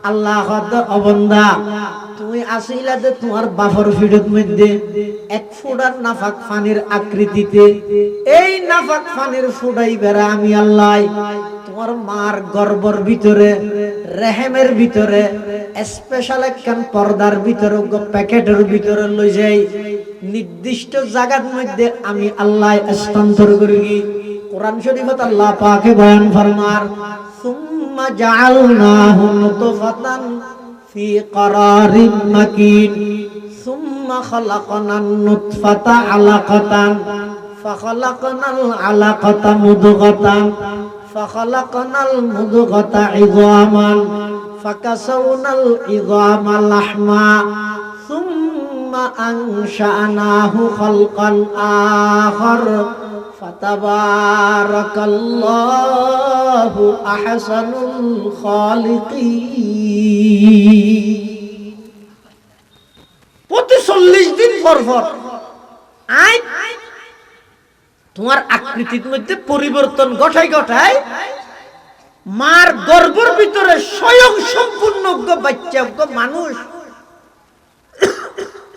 আল্লাহ অবন্দা তুমি আসিলা যে তোমার বাফর ফিরত মধ্যে এক ফোঁটার নাফাক পানির আকৃতিতে এই নাফাক পানির ফোঁটাই বেড়া আমি আল্লাহ তোমার মার গর্ভর ভিতরে রেহেমের ভিতরে স্পেশাল একখান পর্দার ভিতরে প্যাকেটের ভিতরে লই যাই নির্দিষ্ট জায়গার মধ্যে আমি আল্লাহ স্থানান্তর করি। কোরআন শরীফত আল্লাহ পাকে বয়ান ফরমার সুম্মা জাআলনাহু নুতফাতান ফি ক্বারারিন মাকিন সুম্মা খালাকনান নুতফাতা আলাকাতান ফাখালাকনাল আলাকাতা মুদগাতান ফাখালাকনাল মুদগাতা ইযামান ফাকাসাওনাল ইযামা লাহমা সুম্মা আনশা'নাহু খালকান আখার ফাতাবারাকাল্লাহু আহসানুল খালিকিন। প্রতি 40 দিন পর পর তোমার আকৃতির মধ্যে পরিবর্তন ঘটায় মার গর্ভের ভিতরে স্বয়ং সম্পূর্ণ বাচ্চা মানুষ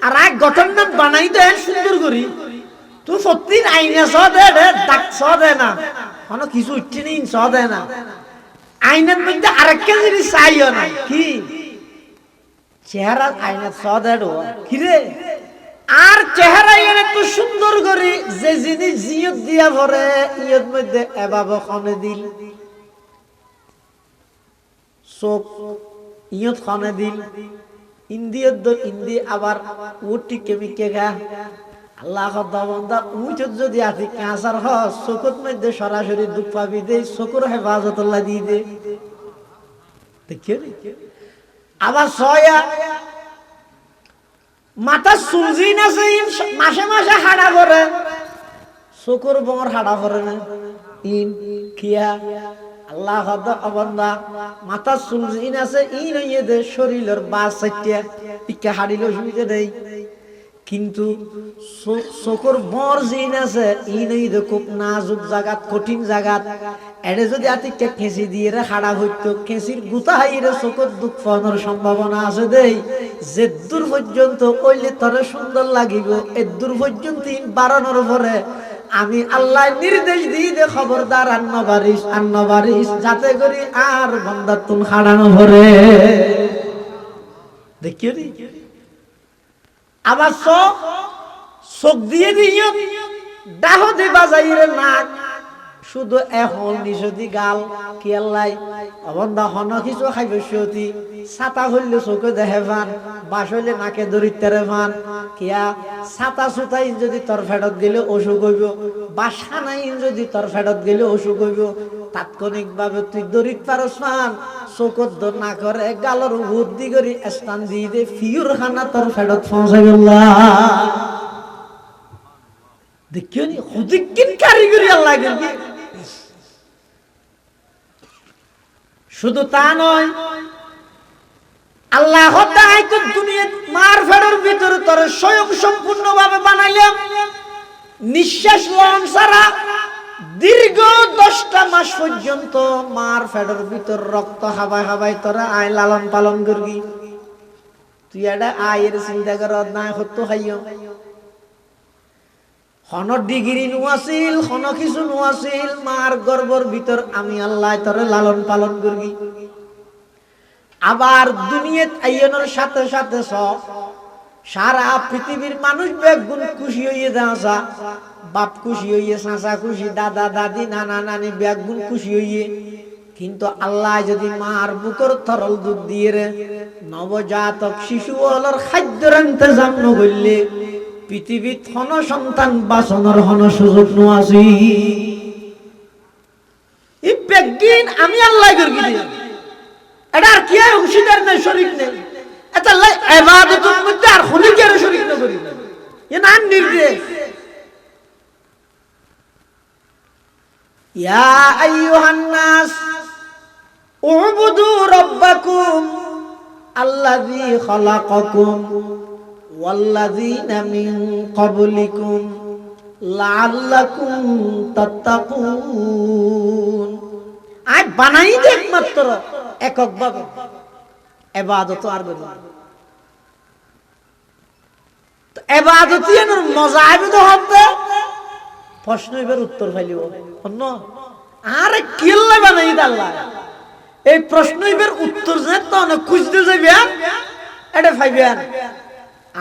আর এক গঠন বানাই দেয় সুন্দর করি তুই সত্যি আইনা ছ দে ডাক ছ দে না কোনো কিছু উঠছে নি ছ দে না আইনের মধ্যে আরেকটা জিনিস চাইও না কি চেহারা আইনা ছ দে কি রে আর চেহারা এনে তো সুন্দর করে যে জিনিস জিয়ত দিয়া ভরে ইয়ত মধ্যে এভাবে খনে দিল চোখ ইয়ত খনে দিল ইন্দিয়ত ইন্দি আবার উঠি কেমিকে গা আল্লাহ বান্দা উঠত যদি আছি ক্যান্সার হ চকুর মধ্যে সরাসরি দুঃখ পাবি দে চকুর হেফাজত আল্লাহ দিয়ে দে দেখিও আবার ছয়া মাথা সুলজি না মাসে মাসে হাড়া করে চকুর বঙর হাড়া করে না ইন খিয়া আল্লাহ বান্দা মাথা সুলজি আছে ইন হইয়ে দে শরীরের বাস চাইটিয়া ইকে হাড়িল সুবিধা দেই কিন্তু চকুর বর জিন আছে ই নই খুব নাজুক জায়গা কঠিন জায়গা এড়ে যদি আতিকে খেঁচি দিয়ে রে হাড়া হইতো খেঁচির গুতা হাইরে চকুর দুঃখ পাওয়ার সম্ভাবনা আছে দেই যে দূর পর্যন্ত কইলে তরে সুন্দর লাগিব এ দূর পর্যন্ত বাড়ানোর পরে আমি আল্লাহ নির্দেশ দিই দে খবরদার আন্নবারিস যাতে করি আর বান্দা তুন হারানো ভরে দেখিও নি আবার চোখ দিয়ে দিও ডাহ দি বাজাইরে নাক শুধু এখন নিশতি গাল কি আল্লাহ অবন্ধা হন কিছু খাইবে সতি ছাতা হইলে চোখে দেখে ভান বাস হইলে নাকে দরিদ্রে ভান কিয়া ছাতা সুতাই যদি তোর ফেরত গেলে অসুখ হইব বাসা নাই যদি তোর ফেরত গেলে অসুখ হইব তাৎক্ষণিক ভাবে তুই দরিদ পারস মান চোখত দর না করে গালর বুদ্ধি করি স্থান দিয়ে দে ফিউর খানা তোর ফেরত পৌঁছাই দেখিও নি হুদিকিন কারিগরি আল্লাহ গেলি শুধু তা নয় আল্লাহ তো দুনিয়া মার ফেরর ভিতরে তোর স্বয়ং সম্পূর্ণ ভাবে বানাইলাম নিঃশ্বাস লন সারা দীর্ঘ 10টা মাস পর্যন্ত মার ফেরর ভিতর রক্ত হাবাই হাবাই তোরা আয় লালন পালন করবি তুই এটা আয়ের চিন্তা কর না হতো খাইও হন ডিগ্রি নোয়াছিল হন কিছু নোয়াছিল মার গর্ভর ভিতর আমি আল্লাহ তোরে লালন পালন করবি আবার দুনিয়াত আইয়নের সাথে সাথে সারা পৃথিবীর মানুষ বেগুন খুশি হইয়ে যাসা বাপ খুশি হইয়ে চাচা খুশি দাদা দাদি নানা নানি বেগুন খুশি হইয়ে কিন্তু আল্লাহ যদি মার বুকর তরল দুধ দিয়ে রে নবজাতক শিশু হলর খাদ্যের ইন্তজাম নগরলে পৃথিবীত হন সন্তান বাঁচানোর হন সুযোগ নোয়াছি এই বেগিন আমি আল্লাহ করি এটা আর কি অংশীদার নেই শরীক নেই এটা আল্লাহ ইবাদতের মধ্যে আর খনিকের শরীক না করি এ না নির্দেশ ইয়া আইয়ুহান নাস উবুদু রাব্বাকুম আল্লাযী খালাকাকুম ওয়াল্লাযীনা মিন ক্বাবলিকুম লাআল্লাকুম তাত্তাকুন আই বানাই দে একমাত্র এককভাবে ইবাদত আর করি তো ইবাদতই এর মজা আইবে তো হবে প্রশ্ন এবার উত্তর পাইলিব অন্য আরে কিল্লা বানাই আল্লাহ এই প্রশ্ন এবার উত্তর যে তো না খুঁজতে যাবেন এটা পাইবেন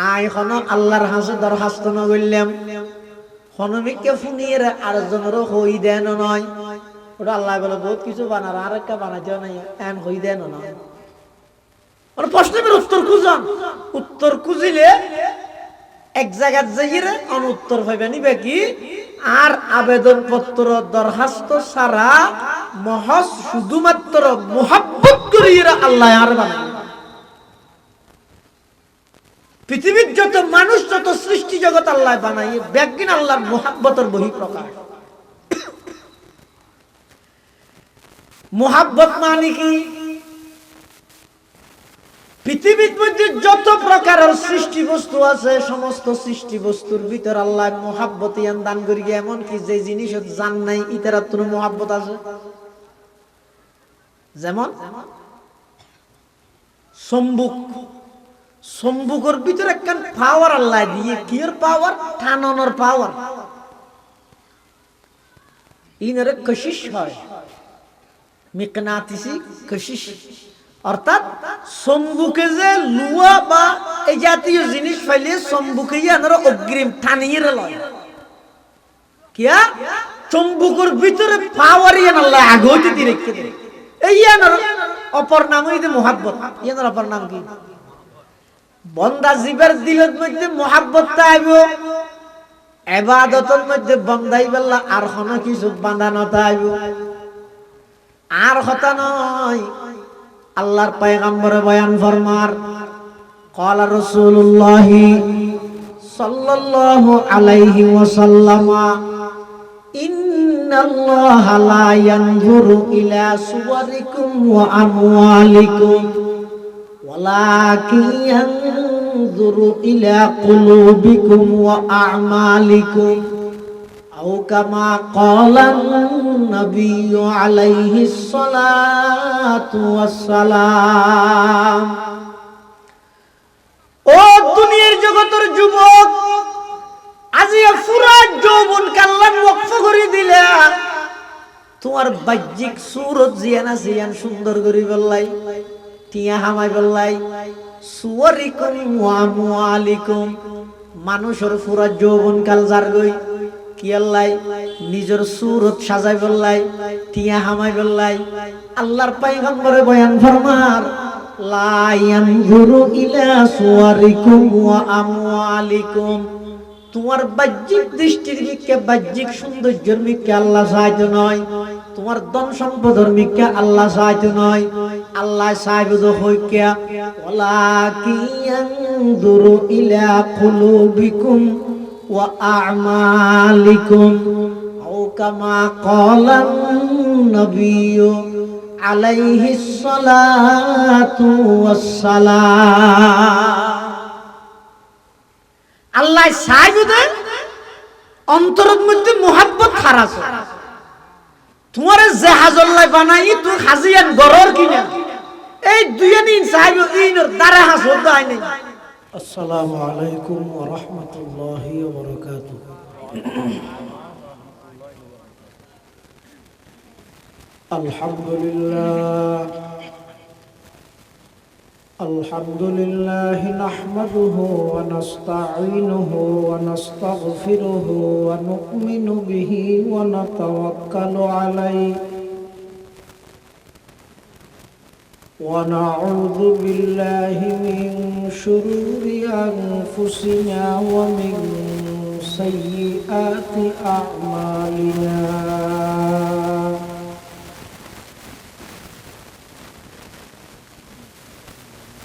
আই হন আল্লাহর হাসে দরখাস্ত না করলাম হনমিকে ফুনিয়ে আর জনের হই দেন নয় ওটা আল্লাহ বলে বহুত কিছু বানার আর একটা বানাইতেও নাই এন হই দেন নয় ওর প্রশ্নের উত্তর খুঁজন উত্তর খুঁজিলে এক জায়গায় যাইরে অন উত্তর পাইবেনি বাকি আর আবেদন পত্র দরখাস্ত সারা মহজ শুধুমাত্র মোহাব্বত করিয়ে আল্লাহ আর বানায় পৃথিবীর যত মানুষ যত সৃষ্টি জগৎ আল্লাহ বানায় ব্যাগিন আল্লাহর মোহাব্বতের বহিঃপ্রকাশ মোহাব্বত মানে কি পৃথিবীর মধ্যে যত প্রকারের সৃষ্টি বস্তু আছে সমস্ত সৃষ্টি বস্তুর ভিতর আল্লাহ মোহাব্বত দান করি এমন কি যে জিনিস জান নাই ইতার তোর মোহাব্বত আছে যেমন সম্বুক সম্বুকের ভিতরে একখান পাওয়ার আল্লাহ দিয়ে কির পাওয়ার টানানোর পাওয়ার ইনারে কশিশ হয় মিকনাতিসি কশিশ অর্থাৎ সম্বুকে যে লুয়া বা এই জাতীয় জিনিস ফাইলে সম্বুকে আনার অগ্রিম টানিয়ে লয় কিয়া চম্বুকের ভিতরে পাওয়ার ইয়ান আল্লাহ আগতে দিয়ে রেখে দেয় এই ইয়ানোর অপর নাম হইতে মোহাব্বত ইয়ানোর অপর নাম কি বন্দা জিবার দিলের মধ্যে মোহাব্বতটা আইব ইবাদতের মধ্যে বন্দাই বেলা আর কোনো কিছু বাঁধানোটা আইব আর কথা নয় আল্লাহর পয়গম্বর বয়ান ফরমার ক্বালা রাসূলুল্লাহ সাল্লাল্লাহু আলাইহি ওয়াসাল্লাম ইন্নাল্লাহা লা ইয়ানজুরু ইলা সুওয়ারিকুম ওয়া আমওয়ালিকুম ওয়ালাকিন ইয়ানজুরু ইলা কুলুবিকুম ওয়া আ'মালিকুম আও কামা ক্বালান নবিয়্যু আলাইহিস সালাতু ওয়াস সালাম ও দুনিয়ার জগতের যুবক আজিয়া পুরা যৌবন কাল্লান ওয়াকফ করে দিলা তোমার বাহ্যিক সুরত জিয়ানা জিয়ান সুন্দর করে বললাই টিয়া হামাই বললাই সুওয়ারিকুম ওয়া আমওয়ালিকুম মানুষের পুরা যৌবন কাল যার গই কি আল্লাহ নিজের সুরত সাজাই বললাই টিয়া হামাই বললাই আল্লাহর পয়গম্বরে বয়ান ফরমার লা ইয়ানজুরু ইলা সুওয়ারিকুম ওয়া আমওয়ালিকুম তোমার বাহ্যিক দৃষ্টির মিকে বাহ্যিক সৌন্দর্যের মিকে আল্লাহ সাহায্য নয় তোমার ধন সম্পদের মিকে আল্লাহ সাহায্য নয় আল্লাহ সাহায্য হইকে ওয়ালাকিন ইয়ানজুরু ইলা কুলুবিকুম ওয়া আ'মালিকুম আও কামা ক্বালান নবিয়্যু আলাইহিস সালাতু ওয়াস সালাম আল্লাহ সাইবুদে অন্তরের মধ্যে মোহাব্বত খারাস তোমারে জাহাজল্লাহ বানাই তুই হাজিয়ান গরর কিনা এই দুইয়ানি সাইব ইনর দারে হাসো দাই নাই আসসালামু আলাইকুম ওয়া রাহমাতুল্লাহি ওয়া বারাকাতুহু আলহামদুলিল্লাহ الحمد لله نحمده ونستعينه ونستغفره ونؤمن به ونتوكل عليه ونعوذ بالله من شرور أنفسنا ومن سيئات أعمالنا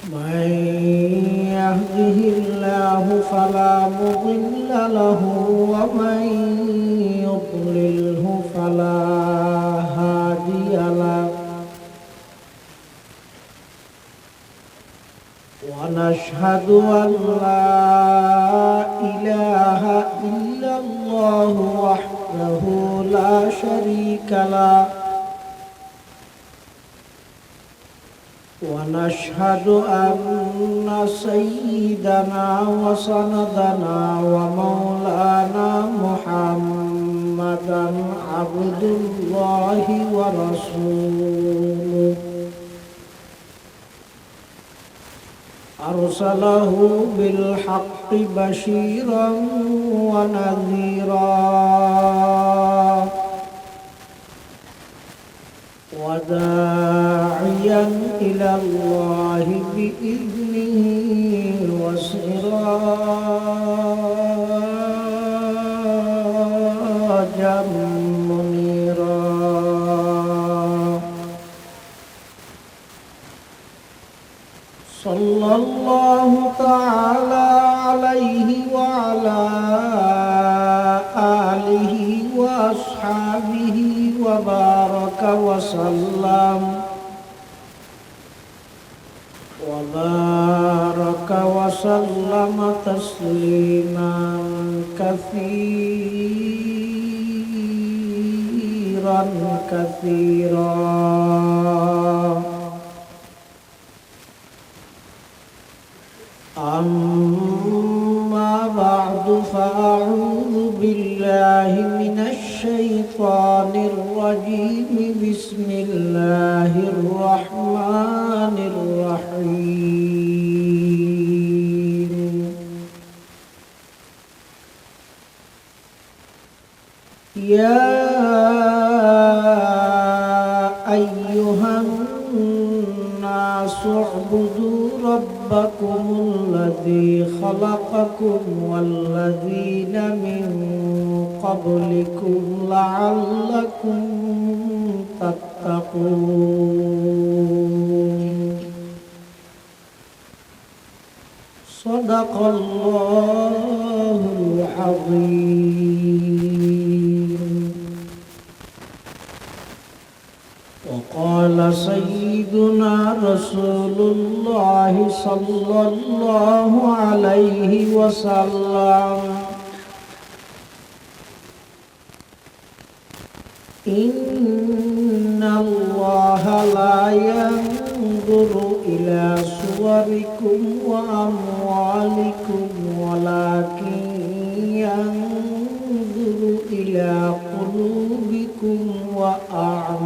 من يهده الله فلا مضل له ومن يضلله فلا هادي له ونشهد أن لا إله إلا الله وحده لا شريك له ونشهد أن سيدنا وسندنا ومولانا محمدا عبد الله ورسوله أرسله بالحق بشيرا ونذيرا وداعيا إلى الله بإذنه وسراجا منيرا صلى الله تعالى عليه وعلى آله وأصحابه وبارك وسلم تسليما كثيرا أما بعد فأعوذ بالله من الشيطان الرجيم بسم الله الرحمن الرحيم يا أيها الناس اعبدوا ربكم الذي خلقكم والذين من قبلكم لعلكم تتقون صدق الله العظيم. وقال سيدنا رسول الله صلى الله عليه وسلم إن الله لا ينظر إلى صوركم وأموالكم ولكن ينظر إلى قلوبكم وأعمالكم.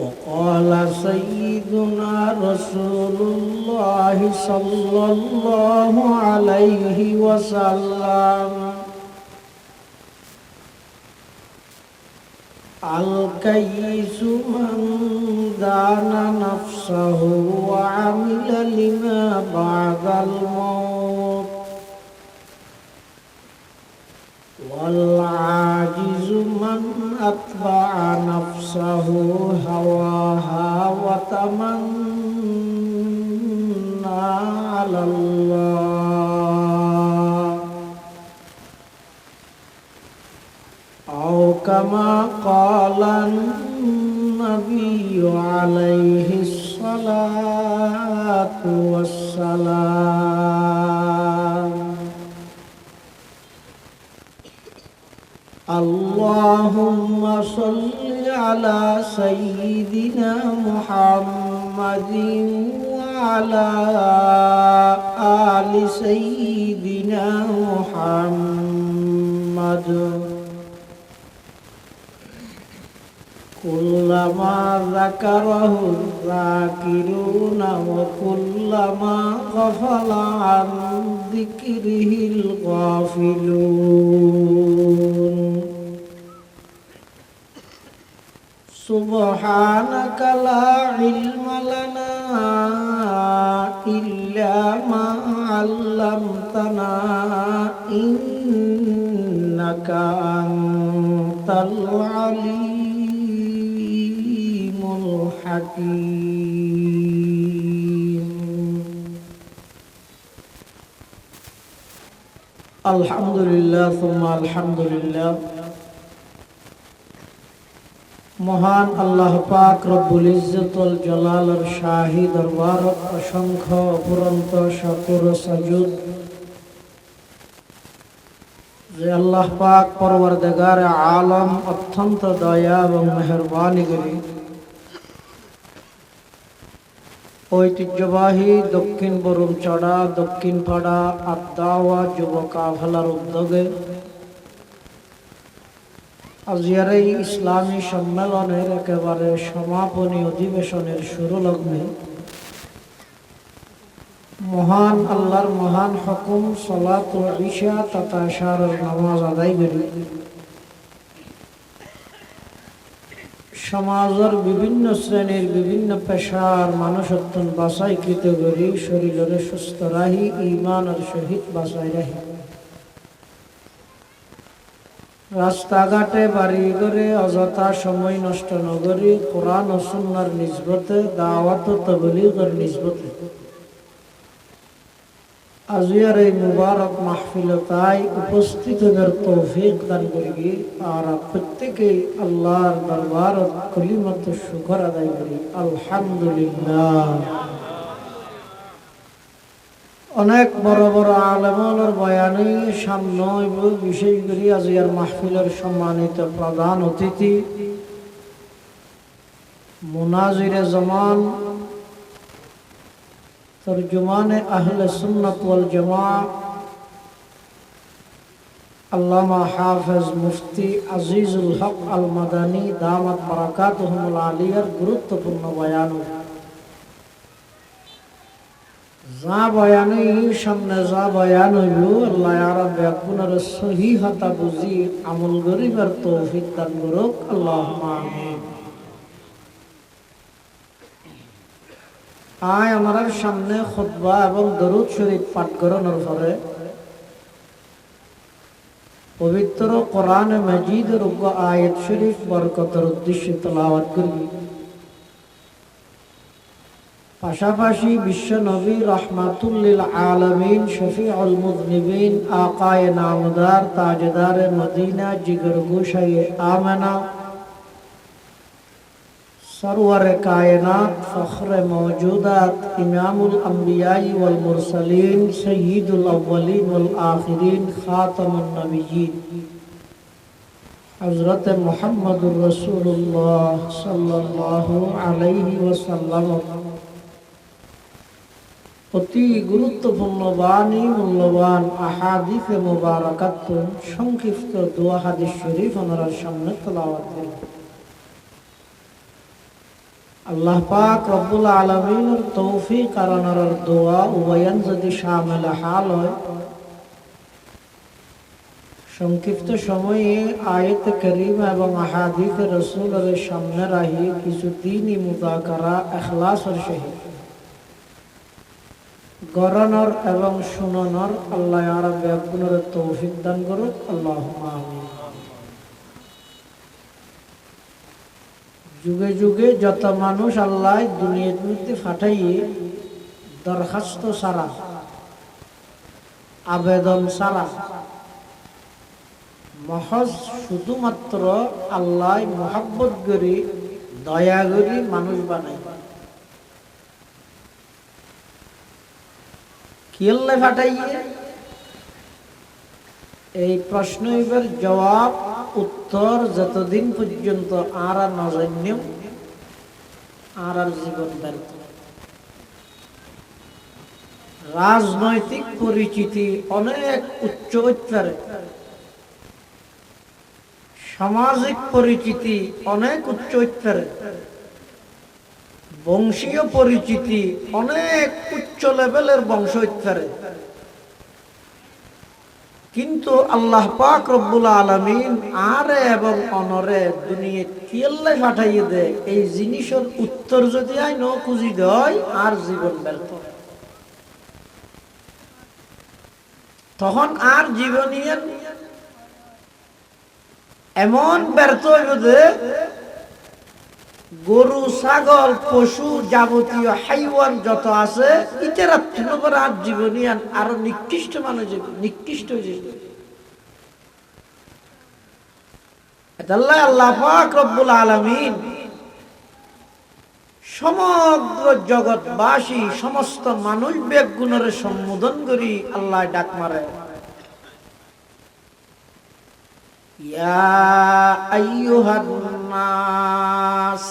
وقال سيدنا رسول الله صلى الله عليه وسلم الكيس من دان نفسه وعمل لما بعد الموت والعاجز من أتبع نفسه هواها وتمنى على الله أو كما قال النبي عليه الصلاة والسلام اللهم صل على سيدنا محمد وعلى آل سيدنا محمد كلما ذكره الذاكرون وكلما غفل عن ذكره الغافلون. سبحانك لا علم لنا إلا ما علمتنا إنك أنت العليم الحكيم. الحمد لله ثم الحمد لله. মহান আল্লাহ পাক রব্বুল ইজ্জত ওয়াল জালালের শাহী দরবারত অসংখ্য অফুরন্ত শুকর ও সাজুদ যে আল্লাহ পাক পরওয়ারদিগার আলম অত্যন্ত দয়া এবং মেহেরবানি করে ঐতিহ্যবাহী দক্ষিণ বরুমচড়া দক্ষিণ পাড়া আদাওয়া যুব কাফেলার উদ্যোগে আজকের এই ইসলামী সম্মেলনের একেবারে সমাপনী অধিবেশনের শুরু লগ্নে মহান আল্লাহর মহান হুকুম সালাতুল ইশা তথা ইশারের নামাজ আদায় করি সমাজের বিভিন্ন শ্রেণীর বিভিন্ন পেশার মানুষ অত্যন্ত বাছাইকৃত করি শরীরের সুস্থ রাহি ঈমানের সহিত বাঁচাই রাহি রাস্তাঘাটে বাড়ি করে অযথা সময় নষ্ট নগরী কোরআন ও সুন্নাহর নিসবতে দাওয়াত ও তাবলীগের নিসবতে আজকের এই মুবারক মাহফিলতায় উপস্থিতদের তৌফিক দান করি আর প্রত্যেকেই আল্লাহর দরবার কলিমাত শুকর আদায় করি আলহামদুলিল্লাহ। অনেক বড় বড় আলেমের বয়ানে সামনে বিশেষ করে আজকের মাহফিলের সম্মানিত প্রধান অতিথি মুনাজিরে জামান তরজুমানে আহলে সুন্নাত ওয়াল জামাআহ আল্লামা হাফেজ মুফতি আজিজুল হক আল মাদানী দামাত বারাকাতুহুল আলিয়ার গুরুত্বপূর্ণ বয়ান যা বয়ানে সামনে যা বয়ান হইল আল্লাহ ইয়ারা বেগুনের সহিহতা বুঝি আমল করিবার তৌফিক দান করুক আল্লাহুম্মা আমিন। আয় আমার সামনে খুতবা এবং দরুদ শরীফ পাঠ করানোর পরে পবিত্র কোরআন মাজিদের আয়াত শরীফ বরকতের উদ্দেশ্যে তেলাওয়াত করবি। পাশাপাশি বিশ্ব নবী রহমাতুল লিল আলামিন শফিউল মুযনিবিন আকায়ে নামদার তাজদার মদিনা জিগর গোশায়ে আমেনা सरवर कायनात फख्र मौजूदात इमामुल अंबियाई वल मुरसलीन सय्यिदुल अव्वलीन वल आखिरीन खातमुन नबिय्यीन हज़रत मुहम्मदुर रसूलुल्लाह सल्लल्लाहु अलैहि वसल्लम অতি গুরুত্বপূর্ণ বাণী মূল্যবান আহাদিস মুবারাকাত সংক্ষিপ্ত দোয়া হাদিস শরীফ আমাদের সামনে তেলাওয়াত করি। আল্লাহ পাক রব্বুল আলামিনের তৌফিক আর আনার দোয়া উভয়ন যদি শামিল হাল হয় সংক্ষিপ্ত সময়ে আয়াত কারীমা এবং আহাদিস রাসূলের সামনে রাখি কিছু দ্বীনি মুযাকারা ইখলাসের সহিত গড়ানোর এবং শুনানোর আল্লাহ ইয়ারা বেগুনের তৌফিক দান করুক আল্লাহুম্মা আমিন। যুগে যুগে যত মানুষ আল্লাহ দুনিয়ার মধ্যে পাঠাইয়ে দরখাস্ত ছাড়া আবেদন ছাড়া মহজ শুধুমাত্র আল্লাহ মোহাব্বত করি দয়া করি মানুষ বানাই কি আল্লাহ পাঠাইয়ে এই প্রশ্ন এবার জবাব উত্তর যতদিন পর্যন্ত আর না জানিও আর জীবন ব্যর্থ। রাজনৈতিক পরিচিতি অনেক উচ্চ স্তরে, সামাজিক পরিচিতি অনেক উচ্চ স্তরে, বংশীয় পরিচিতি অনেক উচ্চ লেভেলের বংশ স্তরে, কিন্তু আল্লাহ পাক রব্বুল আলামিন আরে এবং অনরে দুনিয়া কিল্লে পাঠাইয়ে দেয় এই জিনিসের উত্তর যদি আই ন খুঁজি দেয় আর জীবন ব্যর্থ। তখন আর জীবনীয় এমন ব্যর্থ হইব যে গরু ছাগল পশু যাবতীয় হাইওয়ান যত আছে ইতারা তিনবার আর জীবনীয়ান আরো নিকৃষ্ট মানুষ নিকৃষ্ট আল্লাহ পাক রব্বুল আলামিন সমগ্র জগৎবাসী সমস্ত মানুষ বেগুনের সম্বোধন করি আল্লাহ ডাক মারে ইয়া আইয়ুহান নাস,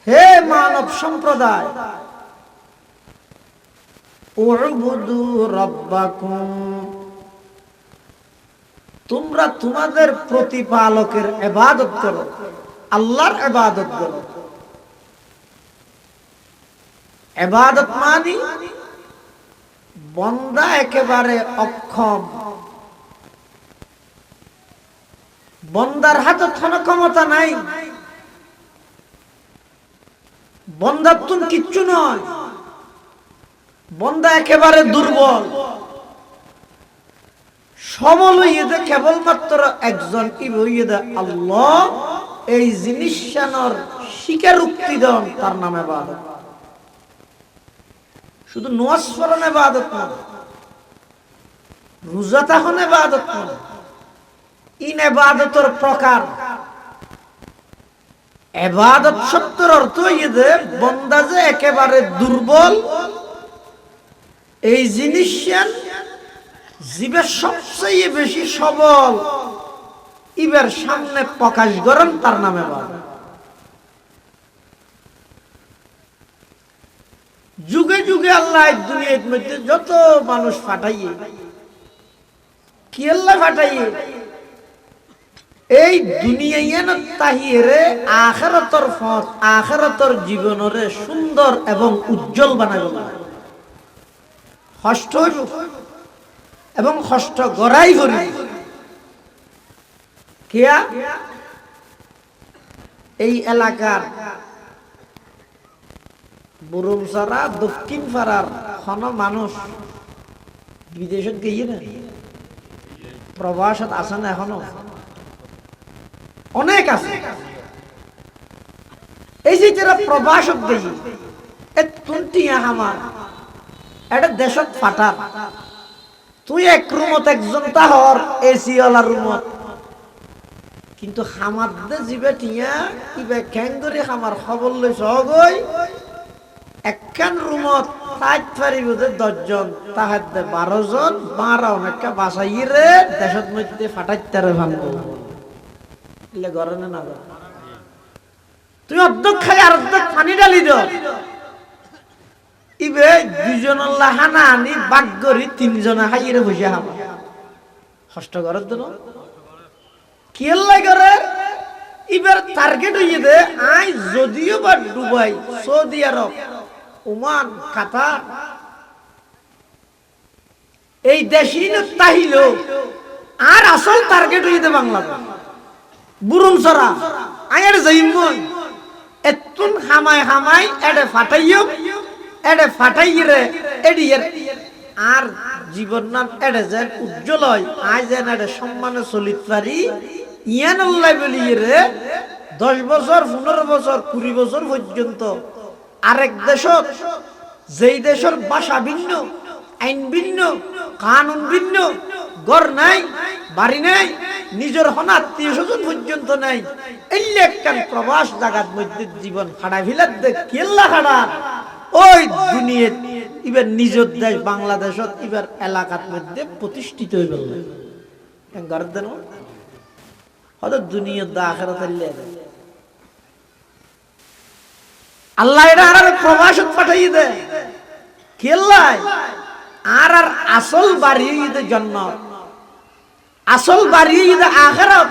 হে মানব সম্প্রদায়, উ'বুদু রাব্বাকুম, তোমরা তোমাদের প্রতিপালকের ইবাদত করো, আল্লাহর ইবাদত করো। ইবাদত মানে বান্দা একেবারে অক্ষম, বান্দার হাতে কোনো ক্ষমতা নাই, বান্দার তুন কিচ্ছু নয়, বান্দা একেবারে দুর্বল। সবল হইয়ে দে কেবলমাত্র একজন ইবইদে আল্লাহ, এই জিনিস জানার শিকার উক্তি দেন তার নামে ইবাদত। শুধু নামাজ পড়া ইবাদত না, রোজা থাকা ইবাদত না, ইন ইবাদতের প্রকার। ইবাদত শব্দের অর্থ হইয়ে বান্দা যে একেবারে দুর্বল, এই জিনিস জীবের সবচেয়ে বেশি সবল ইবের সামনে প্রকাশ করেন তার নামে ইবাদত। যুগে যুগে আল্লাহ দুনিয়ার মধ্যে যত মানুষ পাঠাইয়ে, কি আল্লাহ পাঠাইয়ে এই দুনিয়ায় তাহিরে আখিরাতের পথ, আখিরাতের জীবনরে সুন্দর এবং উজ্জ্বল বানাইব, কষ্ট এবং কষ্ট গড়াই করি। কিয়া এই এলাকার বুরুমসারা দক্ষিণ পাড়ার কোন মানুষ বিদেশত গিয়ে না, প্রবাসত আছে না, এখনো অনেক আছে। এই যে যারা প্রবাসত গিয়ে তুনটিয়া আমার এটা দেশত ফাটার, তুই এক রুমত একজন তাহর এসি ওয়ালা রুমত, কিন্তু খামার দে জিবে টিয়া ইবে খ্যাং ধরে খামার খবর লই সহগই একখান রুমত তাইত পারিব যে 10 জন, তাহার দে 12 জন, 12 অনেকটা বাসাইরে দেশত মধ্যে ফাটাইতারে ভাঙবো। এলে ঘরে না ঘর, তুই অর্ধেক খাই আর অর্ধেক পানি ঢালি দাও, ইবে 2 জনের লাহানা আনি বাগ্যরি 3 জনে হাইরে বসে হাবা কষ্ট করার জন্য। কি আল্লাহ করে ইবার টার্গেট হইয়ে দে, আই যদিও বা দুবাই, সৌদি আরব, ওমান, কাতার, এই দেশই তাহিল, আর আসল টার্গেট হইয়ে দে বাংলাদেশ বুরুমসরা। আয়ার যাইমন এতুন হামাই হামাই এডে ফাটাইও, এডে ফাটাইরে এডিয়ের আর জীবন নাম এডে যেন উজ্জ্বল হয়, আয় যেন এডে সম্মানে চলিত পারি। ইয়ান আল্লাহ বলিয়ে রে 10 বছর, 15 বছর, 20 বছর পর্যন্ত আরেক দেশত, যেই দেশের ভাষা ভিন্ন, আইন ভিন্ন, কানুন ভিন্ন, ঘর নাই, বাড়ি নাই, নিজের হন আত্মীয় স্বজন পর্যন্ত নাই, এই একখান প্রবাস জাগাত মধ্যে জীবন খাড়া ফিলার দেখ কেল্লা খাড়া। ওই দুনিয়া ইবার নিজের দেশ বাংলাদেশত ইবার এলাকার মধ্যে প্রতিষ্ঠিত হয়ে গেল। ঘর দেন হয়তো দুনিয়ার দা আখেরাত আল্লাহ এটা আর প্রবাসত পাঠাই দে কেল্লাই, আর আর আসল বাড়ি দে জন্ম, আসল বাড়ি দে আখেরাত।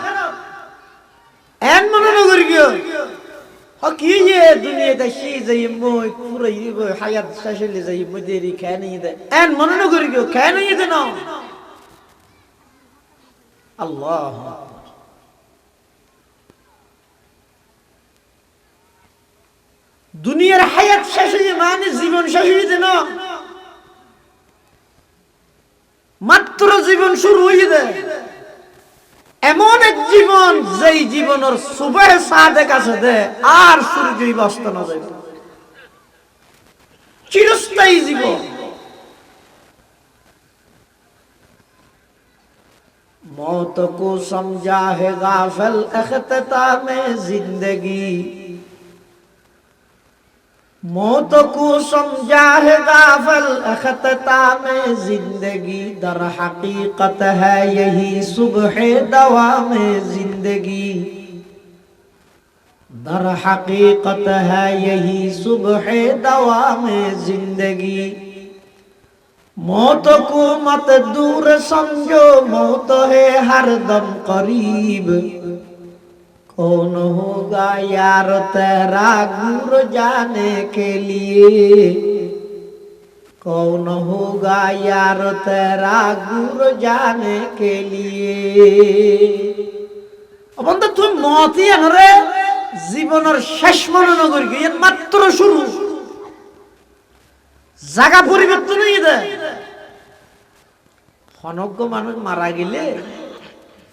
এন মনে নগরি গিয়ে কি যে দুনিয়াতে সেই যাই মই পুরাই হায়াত শেষে যাই মই দেরি খেয়ে নিয়ে দে, এন মনে নগরি গিয়ে খেয়ে নিয়ে দে না। আল্লাহ দুনিয়ার হায়াত শেষ হয়ে মানে জীবন শেষ হয়ে যেন মাত্র জীবন শুরু হয়ে যায়। এমন এক জীবন যেই জীবনের সুবহ সাদেক আছে দে আর সূর্যই অস্ত না যায়, চিরস্থায়ী জীবন। मौत को समझा है गाफिल इख्तिताम जिंदगी, मौत को समझा है गाफल अख्ताम जिंदगी दर हकीकत है यही सुबह दवा में जिंदगी दर हकीकत है यही सुबह दवा में जिंदगी मौत को मत दूर समझो मौत है हर दम करीब कौन होगा यार तेरा गुर जाने के लिए कौन होगा यार तेरा गुर जाने के लिए বন্ধু তুমি মতই আনরে জীবনের শেষ মনে করি এর মাত্র শুরু জায়গা পরিবর্তন হয়ে যায় অনজ্ঞ মানুষ মারা গেলে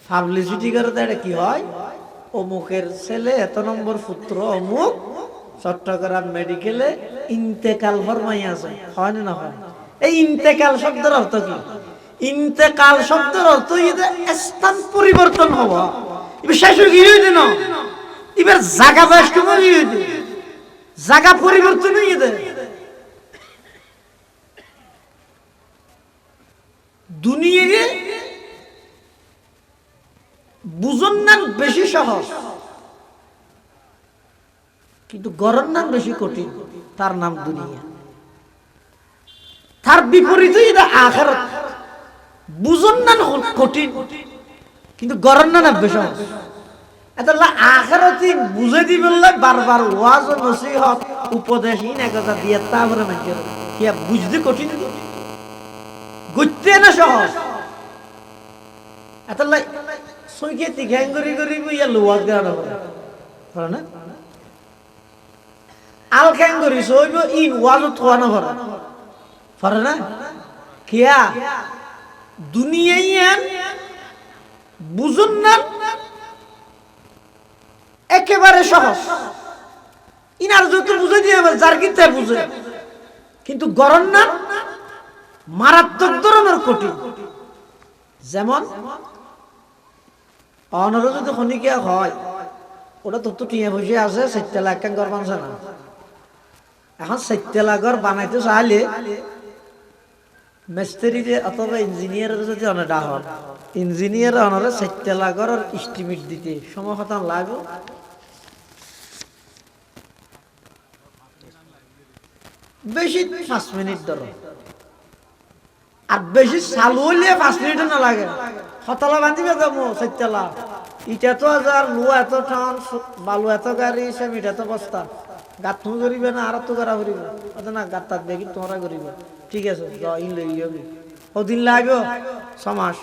পাবলিসিটি করে এটা কি হয় অমুকের ছেলে এত নম্বর পুত্র অমুক চট্টগ্রাম মেডিকেলে ইন্তেকাল ফরমাই আছে হয় না হয় এই ইন্তেকাল শব্দের অর্থ কি ইন্তেকাল শব্দের অর্থ স্থান পরিবর্তন হওয়া এবার শেষ হয়ে গিয়ে না এবার জায়গা ব্যস্ত হয়ে জায়গা পরিবর্তন হয়ে যায় দুনিয়ায় বুঝন নাম বেশি সহজ কিন্তু গরম নাম বেশি কঠিন তার নাম দুনিয়া তার বিপরীতে এটা আখিরাত বুঝন নাম কঠিন কিন্তু গরম নাম বেশি সহজ এতলা আখিরাতই বুঝে দিবেল্লা বারবার ওয়াজ ও নসিহত উপদেশই না কথা দিয়ে তারপরে মানে কি বুঝতে কঠিন গইতে না সহজ এতলা সইকে তিখাং করি করি ইয়া লওয়াজ গানা করে না আল খাং করি সইব ই ওয়াজত খানা করে না কিয়া দুনিয়ায় বুঝুন না একেবারে সহজ ইনার যত বুঝে দিয়ে যার কিতে বুঝে কিন্তু গরম না মারাত্মক ধরনের কঠিন যেমন অনর যদি খনিকা হয় ওটা তো টিয়া বসে আছে 4 লাখ টাকা ঘর বানছে না এখন 4 লাখ ঘর বানাইতে চাইলে মিস্ত্রি যে অথবা ইঞ্জিনিয়ারের যদি অনেকটা হন ইঞ্জিনিয়ার অনরে 4 লাখ ঘর এস্টিমেট দিতে সময় হতাম লাগবে বেশি 5 মিনিট ধরো আর বেশি চালু হইলে 5 মিনিট না লাগে হতলা বাঁধিবে যাবো 4 লাখ ইটা তো হাজার লোয়া এত টান বালু এত গাড়ি সিমেন্ট এত বস্তা গাত তুমি করিবে না আর তো করা করিবে অত না গাত তাত দেখি তোমরা করিবে ঠিক আছে ইন লই যাবি কদিন লাগবে 6 মাস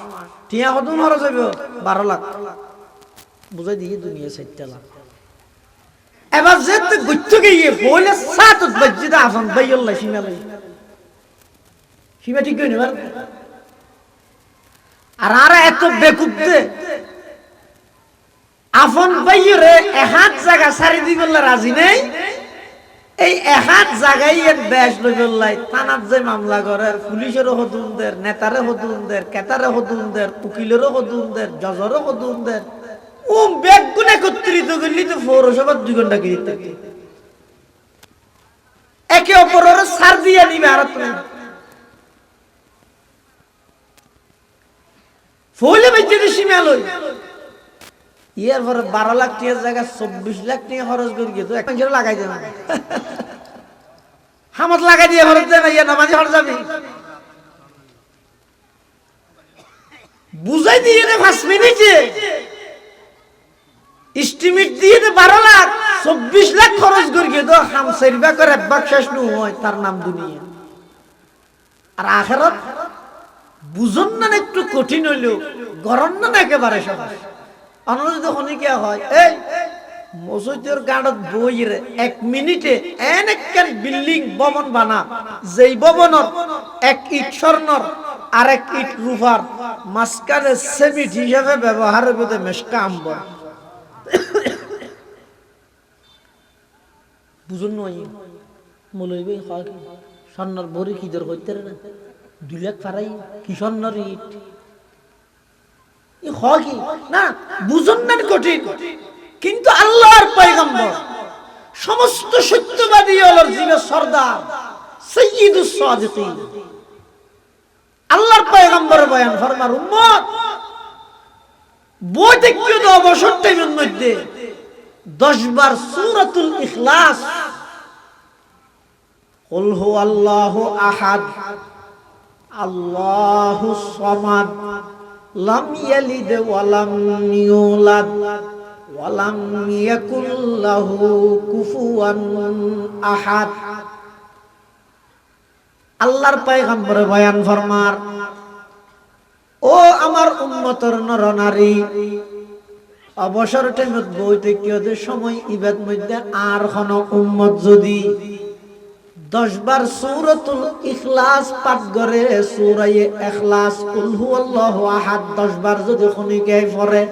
টিয়া কদিন খরচ হইব 12 লাখ বুঝাই দিই দুনিয়া 4 লাখ এবার যেতে গুচ্ছু গিয়ে বলে সাত বাজ্জি দা আফন বাইল্লাহ সীমা লই সীমা ঠিক কই না আর এত বেকুব দে আফন বাইরে এক জায়গা সারি দিবেল্লা রাজি নেই এই এক জায়গায় এর দেশ লইবেল্লাই থানাত যে মামলা করে পুলিশেরও হদুনদের নেতারে হদুনদের কেতারে হদুনদের উকিলেরও হদুনদের জজরও হদুনদের ও বেগুন একত্রিত করলি তো পৌরসভার 2 ঘন্টা কি দিতে একে অপরের সার দিয়ে নিবে আর তুমি ফলে বেজে সীমা লই ইয়ার পরে 12 লাখ টাকার জায়গা 24 লাখ টাকা খরচ করে গিয়ে তো এক মাসে লাগাই দেন হামত লাগাই দিয়ে খরচ দেন ইয়া নামাজি খরচ যাবে বুঝাই দিয়ে 5 মিনিটে এস্টিমেট দিয়ে 12 লাখ 24 লাখ খরচ করে গিয়ে তো হাম সেরবা করে একবার শেষ নু হয় তার নাম দুনিয়া আর আখিরাত বুঝন না একটু কঠিন হইলো গরম না একেবারে সহজ অনুরোধ খনিকা হয় এই মসজিদের গাড়ত বইরে 1 মিনিটে এনেকন বিল্ডিং ভবন বানা যেই ভবনের 1 ইট স্বর্ণর আর 1 ইট রূপার মাসকালে সেমিট হিসাবে ব্যবহারের মধ্যে মেশকা আম্ব বুঝুন নয় মৌলবি হয় স্বর্ণর বড়ি কি দর হইতে না 2 লাখ ফারাই কি স্বর্ণর ইট ই হয় কি না বুঝুন না কঠিন কিন্তু আল্লাহর পয়গম্বর সমস্ত সত্যবাদী হলোর জীবের সর্দার সাইয়্যিদুস সাদিকিন আল্লাহর পয়গম্বর বয়ান ফরমার উম্মত বৈদিকীয় অবসর টাইমের মধ্যে 10 বার সূরাতুল ইখলাস কুল হুয়াল্লাহু আহাদ আল্লাহুস সামাদ লাম ইয়ালিদ ওয়া লাম ইউলাদ ওয়া লাম ইয়াকুল লাহু কুফুয়ান আহাদ আল্লাহর পয়গম্বর বয়ান ফরমার ও আমার উম্মতের নরনারী অবসর টাইমত বৈদিকীয় সময় ইবাদত মধ্যে আর কোন উম্মত যদি 10 বার সূরাতুল ইখলাস পাঠ করে সূরা ইখলাস কুল হুয়াল্লাহু আহাদ 10 বার যদি খুনিকে পড়ে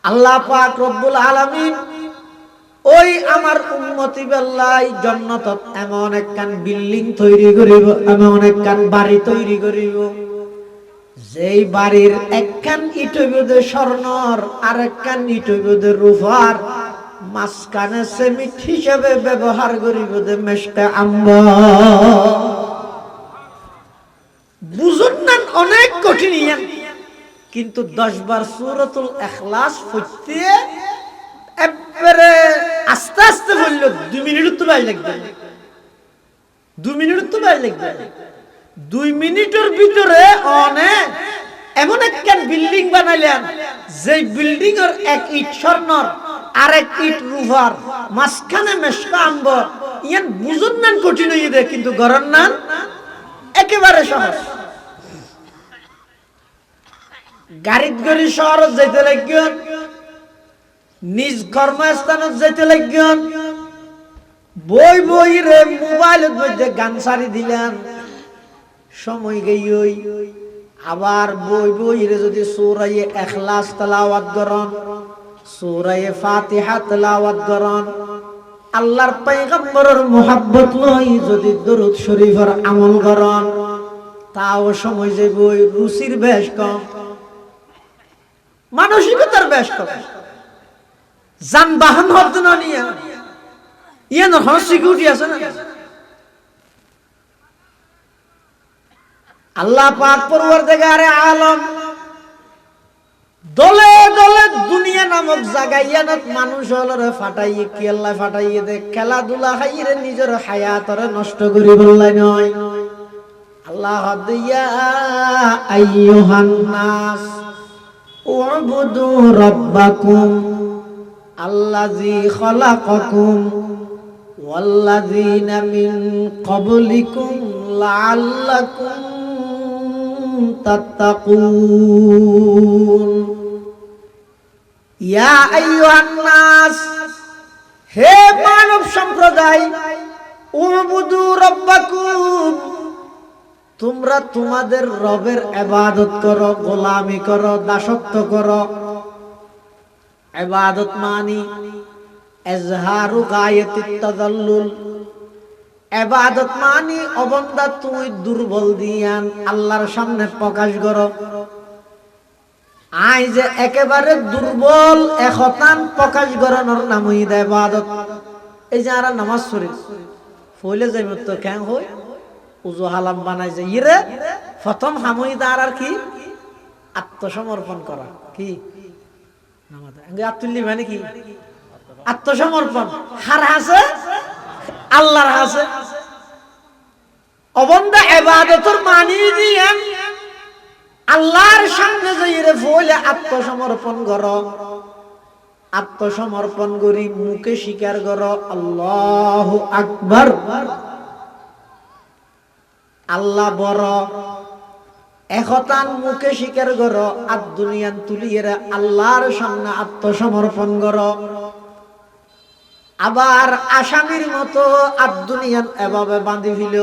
আল্লাহ পাক রব্বুল আলামিন ওই আমার উম্মতি বেল্লাই জান্নাতত এমন একখান বিল্ডিং তৈরি করিব এমন একখান বাড়ি তৈরি করিব যেই বাড়ির একখান ইট হইবে স্বর্ণর আর একখান ইট হইবে রূপার মাঝখানে সিমেন্ট হিসেবে ব্যবহার করিব মেশকা আম্বর বুঝুন না অনেক কঠিন কিন্তু 10 বার সূরাতুল ইখলাস পড়তে একবারে আস্তে আস্তে বললো 2 মিনিট তো বাই লাগবে 2 মিনিট তো বাই লাগবে 2 মিনিটের ভিতরে অনেক এমন একটা বিল্ডিং বানাইলেন যে বিল্ডিং এর এক ইট স্বর্ণর আর এক ইট রূপার মাঝখানে মেশকা আম্বর ইয়ান বুঝুন না কঠিন হয়ে যায় কিন্তু গরম না একেবারে সহজ গাড়িত গড়ি শহরত যাইতে লাগবেন নিজ কর্মস্থানত যাইতে লাগবেন বই বই রে মোবাইলের মধ্যে গান সারি দিলেন সময় গই আবার বই বই রে যদি সূরা ইখলাস তেলাওয়াত করেন সূরা ফাতিহা তেলাওয়াত করেন আল্লাহর পয়গম্বরের মুহাব্বত লই যদি দরুদ শরীফের আমল করেন তাও সময় যাইব রুচির বেশ কম মানসিকতার বেশ কম যানবাহন হত না নিয়া ইয়ান সিকিউরিটি আছে না আল্লাহ পাক পরওয়ারদিগারে আলম দলে দলে দুনিয়া নামক জায়গায় ইয়ানত মানুষ হলরে ফাটাইয়ে কি আল্লাহ ফাটাইয়ে দে খেলাধুলা খাইরে নিজের হায়াতরে নষ্ট করি বললাই নয় আল্লাহ দিয়া আইয়ুহান নাস উবুদু রাব্বাকুম আল্লাযী খালাকাকুম ওয়াল্লাযীনা মিন ক্বাবলিকুম লাআল্লাকুম তাত্তাকুন ইয়া আইয়ুহান নাস হে মানব সম্প্রদায় উবুদু রাব্বাকুম তোমরা তোমাদের রবের ইবাদত করো গোলামি করো দাসত্ব করো ইবাদত মানি ইজহারু গায়াতিত তাযাল্লুল ইবাদত মানি অবন্দা তুই দুর্বল দিয়ান আল্লাহর সামনে প্রকাশ করো আই যে একেবারে দুর্বল একতান প্রকাশ করানোর নাম হইছে ইবাদত এই যে আর নামাজ পড়ি ফইলে যাইব তো কেন হই উজু হালাম বানাই যে ইরে প্রথম হামুইদার আর কি আত্মসমর্পণ করা কি নামাজ আত্মলি মানে কি আত্মসমর্পণ হার হাসে আল্লাহর হাসে অবন্দা ইবাদতের মানি দিয়েন আল্লাহর সামনে যাইরে ফলে আত্মসমর্পণ করো আত্মসমর্পণ করি মুখে স্বীকার করো আল্লাহু আকবার আল্লাহ বড় একতান মুখে স্বীকার করো আর দুনিয়ান তুলিয়ে আল্লাহর সামনে আত্মসমর্পণ করো আবার আসামির মতো আর দুনিয়ান এভাবে বাঁধি ফিল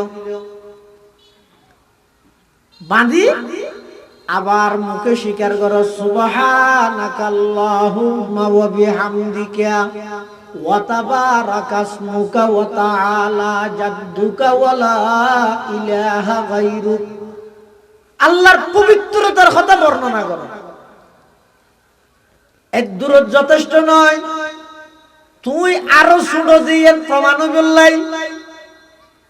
বাঁধি আবার মুখে স্বীকার করো সুবহানাকাল্লাহুম্মা ওয়া বিহামদিকা ওয়া তাবারাকা ইসমুকা ওয়া তাআলা জাদ্দুকা ওয়া লা ইলাহা গায়রুক আল্লাহর পবিত্রতার কথা বর্ণনা করো এক দূর যথেষ্ট নয় তুই আরো ছোট দিয়ে প্রমাণ বললাই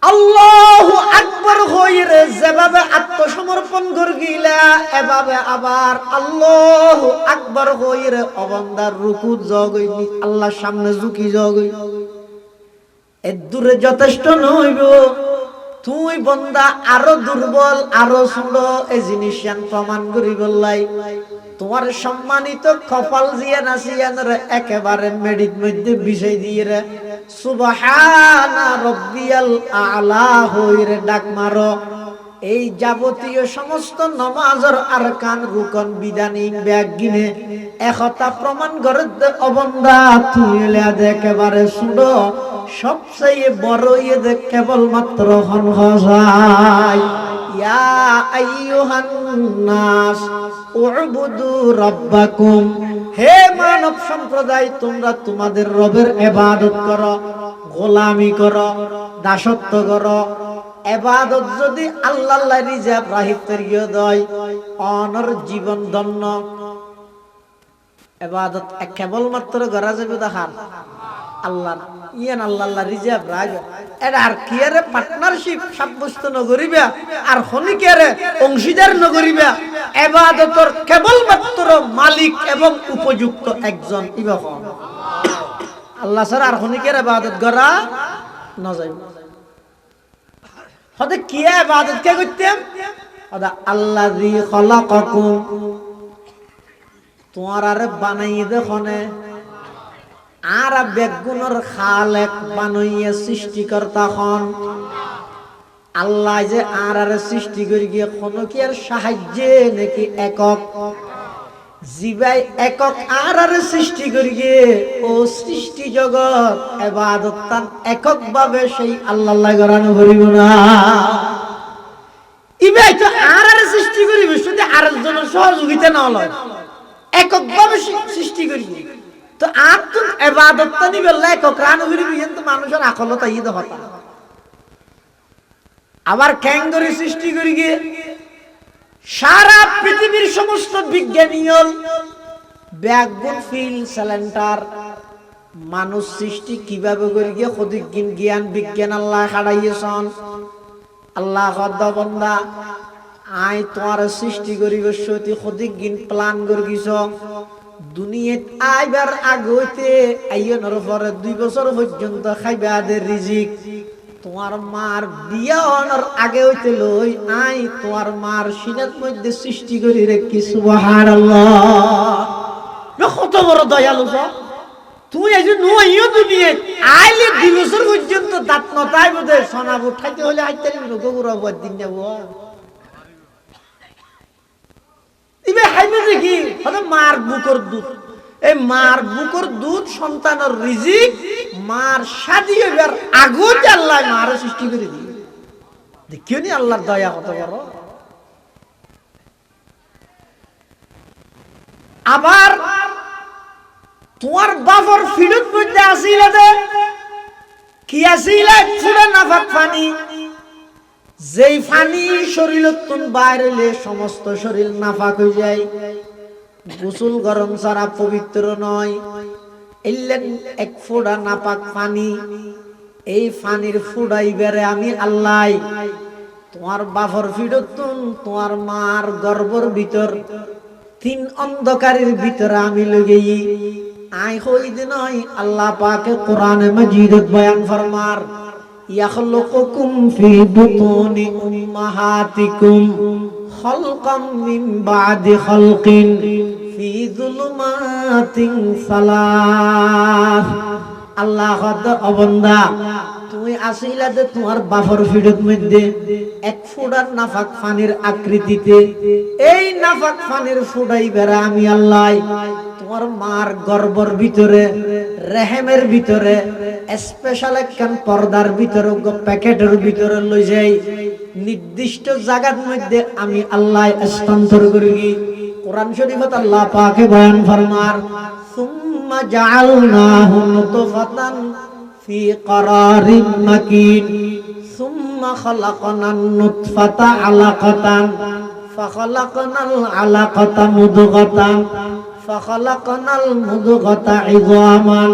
আল্লাহু আকবার হইরে যেভাবে আত্মসমর্পণ করগিলা এভাবে আবার আল্লাহু আকবার হইরে অবন্দার রুকু জগইনি আল্লাহর সামনে ঝুঁকি জগই এর দূরে যথেষ্ট নইব তুই বন্দা আরো দুর্বল আরো ছোট এই জিনিস প্রমাণ করি বললাই তোমার সম্মানিত কপাল জিয়া নাসিয়ান রে একেবারে মেডিট মধ্যে বিষয় দিয়ে রে সুবহানা রাব্বিয়াল আলা হইরে ডাক মারো এই যাবতীয় সমস্ত নামাজের আরকান রুকন বিধানিক ব্যাগিনে একতা প্রমাণ করে অবন্দা তুই একেবারে ছোট সবচেয়ে বড় ইয়ে কেবলমাত্র হনহজাই ইয়া আইয়ুহান নাস উবুদু রাব্বাকুম হে মানব সম্প্রদায় তোমরা তোমাদের রবের ইবাদত করো গোলামি করো দাসত্ব করো ইবাদত যদি আল্লাহর রিজাব রাহিব করিয়ে দেয় অনর জীবন ধন্য ইবাদত কেবলমাত্র করা যাবে দেখার আল্লাহ ইয়ান আল্লাহ রিজাব রাগ এটা আর কি আরে পার্টনারশিপ সাব্যস্ত নগরিবা আর হনিকেরে অংশীদার নগরিবা ইবাদতর কেবলমাত্র মালিক এবং উপযুক্ত একজন ইবাদত আল্লাহ ছাড়া আর হনিকের ইবাদত করা না যায় হতে কি ইবাদত কে করতেম ওদা আল্লাযী খলাকাকুম তোমার আরে বানাই দেখনে আর বেগুনের খালেক বানাইয়া সৃষ্টিকর্তা হন আল্লাহ যে আর সৃষ্টি করি গিয়ে কোনো কি আর সাহায্যে নাকি একক জিবাই একক আর সৃষ্টি করি গিয়ে ও সৃষ্টি জগৎ ইবাদত তান একক ভাবে সেই আল্লাহ গরানো করিব না ইবাই তো আর সৃষ্টি করিবে শুধু আর জনের সহযোগিতা না লয় একক ভাবে সৃষ্টি করি তো আর তো ইবাদত তা নিবে একক রান করিবে কিন্তু মানুষের আকলতা ইদ হতা আবার ক্যাঙ্গরি সৃষ্টি করি গিয়ে সারা পৃথিবীর সমস্ত বিজ্ঞানীয়ল ব্যাগুন ফিল সিলিন্ডার মানুষ সৃষ্টি কিভাবে করি গিয়ে খদিজ্ঞান জ্ঞান বিজ্ঞান আল্লাহ হারাইয়েছেন আল্লাহ কদ্দ বন্দা আই তোমার সৃষ্টি করিব সতি খদিজ্ঞান প্ল্যান করি গিয়েছ দুনিয়াত আইবার আগে হইতে আইয়নের পরে 2 বছর পর্যন্ত খাইবা দের রিজিক তোমার মার বিয়া হওয়ার আগে হইতে লই আই তোমার মার সিনাত মধ্যে সৃষ্টি করি রেখি সুবহানাল্লাহ কত বড় দয়ালু তুই এই যে নইও দুনিয়া আইলে 2 বছর পর্যন্ত দাঁত নতাই বদে সোনাব খাইতে হলে আইতে গগুরা বদ দিন যাব ইবে হাইবে দেখি হলো মার বুকর দুধ এই মার বুকর দুধ সন্তানের রিজিক মার শাদী হইবার আগত আল্লাহ মার সৃষ্টি করে দিই দেখিও নি আল্লাহর দয়া কত বড় আবার তোমার বাবার ফিরত মধ্যে আসিল কি আসিল পুরো নাফাক পানি যেই পানি শরীরতন বাইরেলে সমস্ত শরীর নাফাক হয়ে যায় গোসল গরম ছাড়া পবিত্র নয় এলেন এক ফোঁটা নাপাক পানি এই পানির ফুডাই বেড়ে আমি আল্লাহ তোমার বাফর ফিরতুন তোমার মার গর্ভর ভিতর 3 অন্ধকারের ভিতরে আমি লগেই আই হই দিন আল্লাহ পাকে কোরআনে মাজিদত বয়ান ফরমার ইয়াখলুকুকুম ফি বুতুনি উম্মাহাতিকুম খালকাম মিন বাদি খালকিন ফি যুলুমাতিন সালাস আল্লাহ কত অবন্দা তুমি আসিলা যে তোমার বাফর ফিরত মধ্যে এক ফোঁটার নাফাক পানির আকৃতিতে এই নাফাক পানির ফোঁটাই বেড়া আমি আল্লাহ তোমার মার গর্ভর ভিতরে রেহেমের ভিতরে স্পেশাল একখান পর্দার ভিতরে প্যাকেটের ভিতরে লই যাই নির্দিষ্ট জায়গার মধ্যে আমি আল্লাহ স্থানান্তর করি কোরআন শরীফত আল্লাহ পাকে বয়ান ফরমার সুম্মা জাআলনাহু নুতফাতান ফি করারিন মাকিন সুম্মা খালাকনান নুতফাতা আলাকাতান ফাখালাকনাল আলাকাতা মুদগাতান ফাখালাকনাল মুদগাতা ইযামান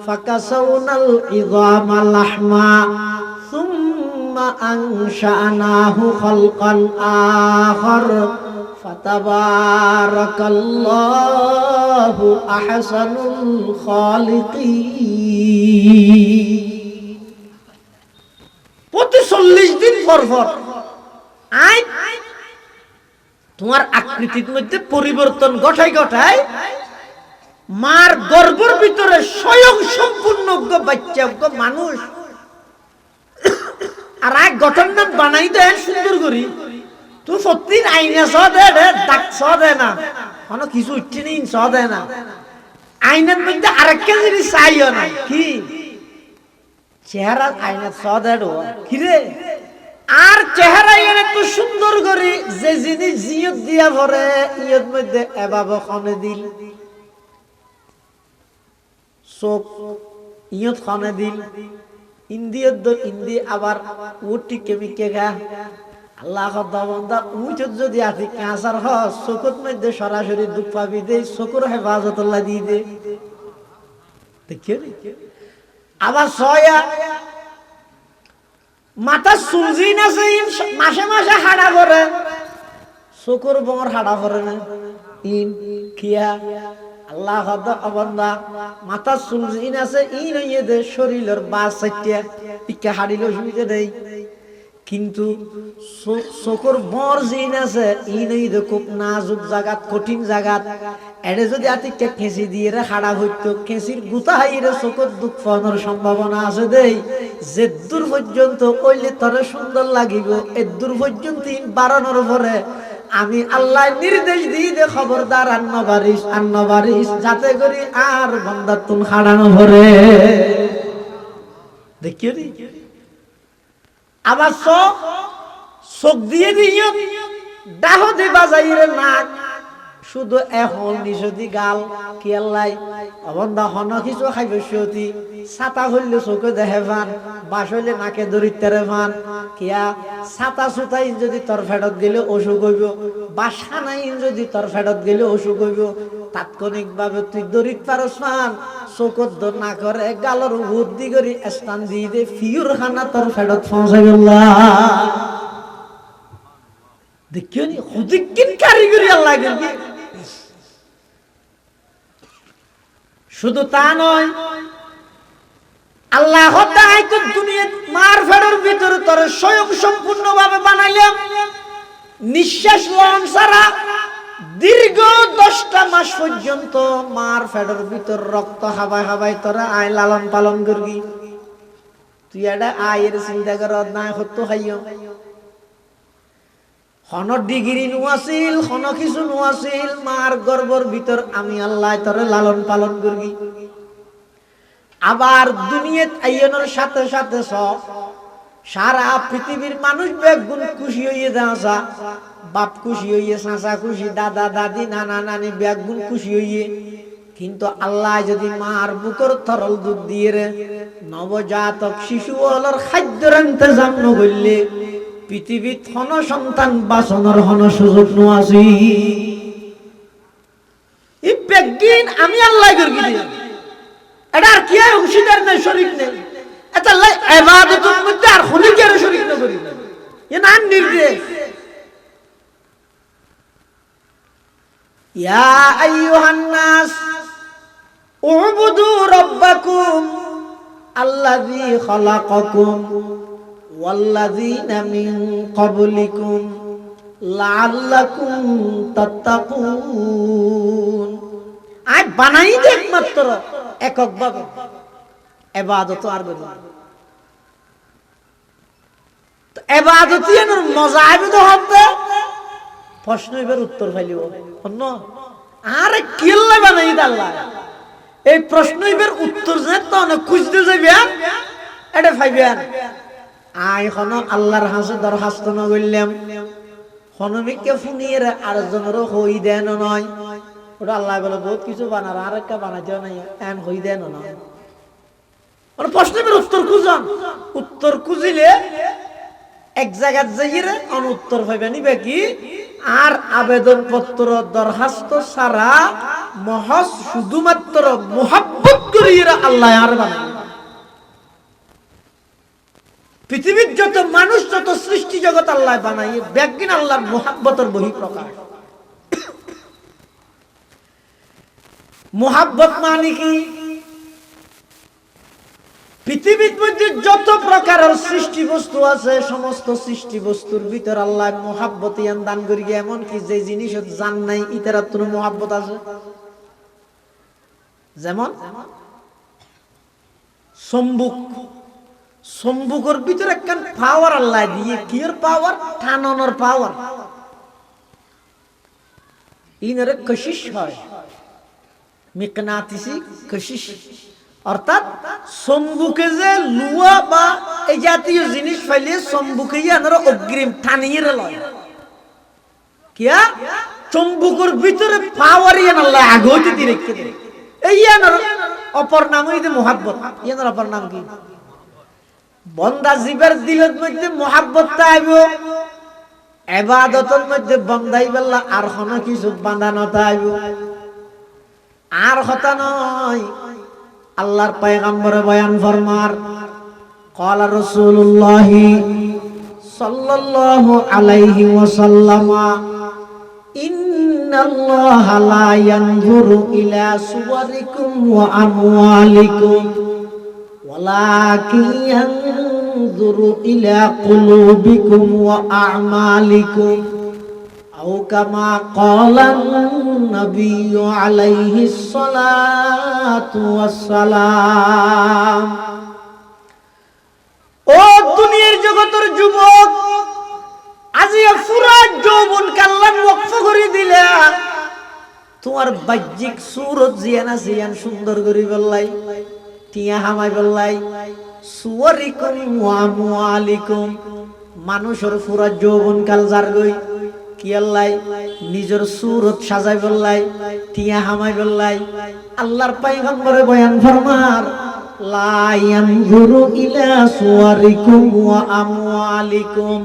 ফাকাসাউনাল ইযামা লাহমা সুম্মা আনশানাহু খালকান আখার ফাতাবারাকাল্লাহু আহসানুল খালিকিন। প্রতি 40 দিন পর পর তোমার আকৃতির মধ্যে পরিবর্তন ঘটায় ঘটায় মার গর্ভের ভিতরে স্বয়ং সম্পূর্ণ বাচ্চা মানুষ আর এক গঠন বানাই দেয় সুন্দর করি। তুই সত্যি আইনা ছ দে ডাক ছ দে না, কোনো কিছু উঠছে নি ছ দে না, আইনের মধ্যে আরেকটা জিনিস চাইও না কি চেহারা আইনা ছ দে কি রে। আর চেহারা এনে তো সুন্দর করে যে জিনিস জিয়ত দিয়া ভরে ইয়ত মধ্যে এভাবে খনে দিল, চোখ ইয়ত খনে দিল, ইন্দিয়ত ইন্দি আবার উঠি কেমিকে গা। আল্লাহ বন্দা উঁচত যদি আছি ক্যান্সার হ চকুর মধ্যে সরাসরি দুঃখ পাবি দে, চকুর হেফাজত দিয়ে দে দেখিও। আবার ছয়া মাথা চুলজি না মাসে মাসে হাড়া করে, চকুর বঙর হাড়া করে না ইন খিয়া। আল্লাহ বন্দা মাথা চুলজি আছে ইন হইয়ে দে শরীরের বাস চাইটিয়া ইকা হাড়িল অসুবিধা নেই, কিন্তু চকুর বর জিন আছে ইন খুব নাজুক জাগাত কঠিন জাগাত এড়ে যদি আতিকে খেঁচি দিয়ে হাড়া হইতো খেঁচির গুতা হাইরে চকুর দুঃখ পাওয়ার সম্ভাবনা আছে দেই। যে দূর পর্যন্ত কইলে তরে সুন্দর লাগিব এদূর পর্যন্ত বাড়ানোর পরে আমি আল্লাহ নির্দেশ দিয়ে দে খবরদার আন্নবারিস যাতে করি আর বান্দার তুন হারানো ভরে দেখিও নি। আবার চোখ দিয়ে দিয়ে ডাহ দি বাজাইরে নাক শুধু এখন নিশদি গাল কি আল্লাহ অবন্ধা হন কিছু খাইবে সতি ছাতা হইলে চোখে দেখে ভান, বাস হইলে নাকে দরিদ্রে ভান কিয়া ছাতা সুতাই যদি তোর ফেরত গেলে অসুখ হইব, বাসা নাই যদি তোর ফেরত গেলে অসুখ হইব। তাৎক্ষণিক ভাবে তুই দরিদ্র পারস মান চোখত দর না করে গালর বুদ্ধি করি স্থান দিয়ে দে ফিউর খানা তোর ফেরত পৌঁছে গেল দেখিও নি। হুদিকিন কারিগরি আল্লাহ করবি। শুধু তা নয়, আল্লাহ দুনিয়ার মার ফেডের ভিতরে তোর স্বয়ং সম্পূর্ণ ভাবে বানাইলাম। নিঃশ্বাস লন ছাড়া দীর্ঘ 10টা মাস পর্যন্ত মার ফেডের ভিতর রক্ত হাবাই হাবাই তোরা আয় লালন পালন করবি। তুই এটা আয়ের চিন্তা কর না হতো খাইও হন ডিগ্রি নোয়াছিল হন কিছু নোয়াছিল মার গর্ভর ভিতর আমি আল্লাহ তোরে লালন পালন করবি। আবার দুনিয়াত আইয়নের সাথে সাথে সারা পৃথিবীর মানুষ বেগুন খুশি হইয়ে যাওয়া, বাপ খুশি হইয়ে, চাচা খুশি, দাদা দাদি নানা নানি বেগুন খুশি হইয়ে, কিন্তু আল্লাহ যদি মার বুকর তরল দুধ দিয়ে রে নবজাতক শিশু হলর খাদ্যের ইন্তজাম নগরলে পৃথিবীত হন সন্তান বাঁচানোর হন সুযোগ নোয়াছি। এই বেগিন আমি আল্লাহ করবি এটা আর কি অংশীদার নেই শরীক নেই এটা ইবাদতের মধ্যে আর খনিকের শরীক না করি এ নাম নির্দেশ। ইয়া আইয়ুহান নাস উবুদু রাব্বাকুম আল্লাযী খালাকাকুম ওয়াল্লাযীনা মিন ক্বাবলিকুম লাআল্লাকুম তাত্তাকুন। আই বানাই দে একমাত্র একক ভাবে ইবাদত আর করি তো ইবাদতই এর মজা আইবে তো হবে। প্রশ্ন এবার উত্তর পাইলিও অন্য আরে কিল্লা বানাই দে আল্লাহ। এই প্রশ্ন এবার উত্তর যে তো অনেক খুঁজতে যাবেন এটা পাইবেন। আই হন আল্লাহর হাসে দরখাস্ত ন করলাম হনমিকে ফুনিয়ে আরেকজনেরও হই দেন নয় ওটা আল্লাহ বলে বহুত কিছু বানার আর একটা বানাইতেও নাই এন হই দেন নয়। ওরা প্রশ্নের উত্তর খুঁজন, উত্তর খুঁজিলে এক জায়গায় যাইরে অন উত্তর পাইবে নিবে কি আর আবেদন পত্র দরখাস্ত ছাড়া মহজ শুধুমাত্র মুহাব্বত করিয়ে আল্লাহ আল্লাহ আর বানাই। পৃথিবীর যত মানুষ, যত সৃষ্টি জগৎ আল্লাহ বানাই, ব্যাগিন আল্লাহর মুহাব্বতের বহিঃপ্রকাশ। মুহাব্বত মানে কি? পৃথিবীর মধ্যে যত প্রকারের সৃষ্টি বস্তু আছে, সমস্ত সৃষ্টি বস্তুর ভিতর আল্লাহ মুহাব্বত ইয়ান দান করি। এমন কি যে জিনিস জান নাই ইতারা তোর মুহাব্বত আছে। যেমন সম্বুক, সম্বুকের ভিতরে একখান পাওয়ার আল্লাহ দিয়ে, কির পাওয়ার? টানানোর পাওয়ার। ইনারে কশিশ হয়, মিকনাতিসি কশিশ, অর্থাৎ সম্বুকে যে লুয়া বা এই জাতীয় জিনিস ফাইলে সম্বুকে আনারা অগ্রিম টানিয়ে লয়। কিয়া চম্বুকের ভিতরে পাওয়ার ইয়ান আল্লাহ আগতে দিয়ে রেখে দেয়। এই আনার অপর নাম হইতে মুহাব্বত। ইয়ানার অপর নাম কি? বন্দা জীবের দিলের মধ্যে মুহাব্বতটা আইব, ইবাদতের মধ্যে বন্দাই বেলা আর কোনো কিছু বাঁধানোটা আইব। আর কথা নয়, আল্লাহর পয়গম্বরে বয়ান ফরমার, ক্বালা রাসূলুল্লাহ সাল্লাল্লাহু আলাইহি ওয়াসাল্লাম, ইন্নাল্লাহা লা ইয়ানজুরু ইলা সুওয়ারিকুম ওয়া আমওয়ালিকুম ওয়ালাকিন ইয়ানজুরু ইলা কুলুবিকুম ওয়া আ'মালিকুম। আও কামা ক্বালান নবিয়্যু আলাইহিস সালাতু ওয়াস সালাম। ও দুনিয়ার জগতের যুবক, আজিয়া পুরা যৌবন কাল্লান ওয়াকফ করে দিলা, তোমার বাহ্যিক সুরত জিয়ানা জিয়ান সুন্দর করে বললাই, টিয়া হামাই বললাই, সুওয়ারিকুম ওয়া আমওয়ালিকুম, মানুষের পুরা যৌবন কাল যার গই কি আল্লাহ নিজের সুরত সাজাই বললাই, টিয়া হামাই বললাই। আল্লাহর পয়গম্বরে বয়ান ফরমার, লা ইয়ানজুরু ইলা সুওয়ারিকুম ওয়া আমওয়ালিকুম,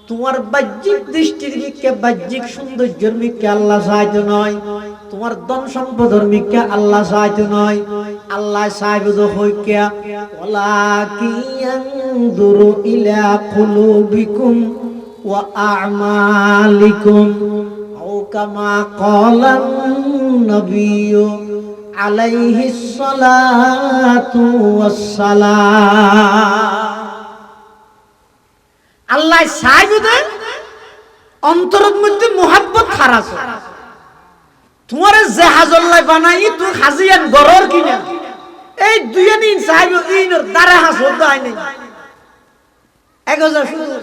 তোমার বাহ্যিক দৃষ্টির মিকে, বাহ্যিক সৌন্দর্যের মিকে আল্লাহ চাইতে নয়, তোমার ধন সম্পদের মিকে আল্লাহ চাইতে নয়। আল্লাহ চাইবে হইকা ওয়ালাকিন ইয়ানজুরু ইলা কুলুবিকুম ওয়া আ'মালিকুম। আও কামা ক্বালান নবিয়্যু আলাইহিস সালাতু ওয়াস সালাম। আল্লাহ চাইবে অন্তরের মধ্যে মুহাব্বত খারাজ। তোমার জাহাজল্লাহ বানাই তুই হাজিয়ান গরর কিনা, এই দুইয়ানি চাইবে ইনর দ্বারা হাসদ আই নাই। 1000 শুধু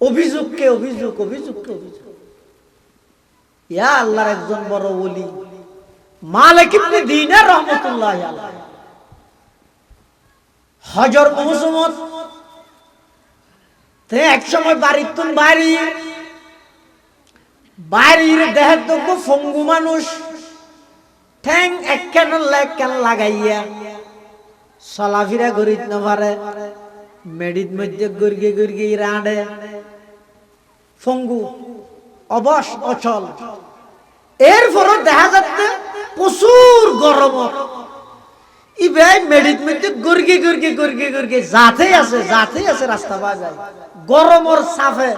অভিযোগকে অভিযোগ, অভিযোগকে অভিযোগ। ইয়া আল্লাহর একজন বড় ওলি মালিক ইবনে দিনার রাহমাতুল্লাহ আলাইহি, হজর মৌসুমত তে এক সময় বাড়ির তুন বাইরে দেহের তো ফঙ্গু মানুষ, ঠ্যাং একখান লেখান লাগাইয়া চলাফিরা করিত না পারে, মেডির মধ্যে গর্গে গর্গে রাঁধে, ফঙ্গু অবশ অচল। এরপরও দেখা যাচ্ছে প্রচুর গরম, ইবে মেডির মধ্যে গর্গে গর্গে গর্গে গর্গে যাতে আছে রাস্তা পাওয়া যায়। গরমর সাফে,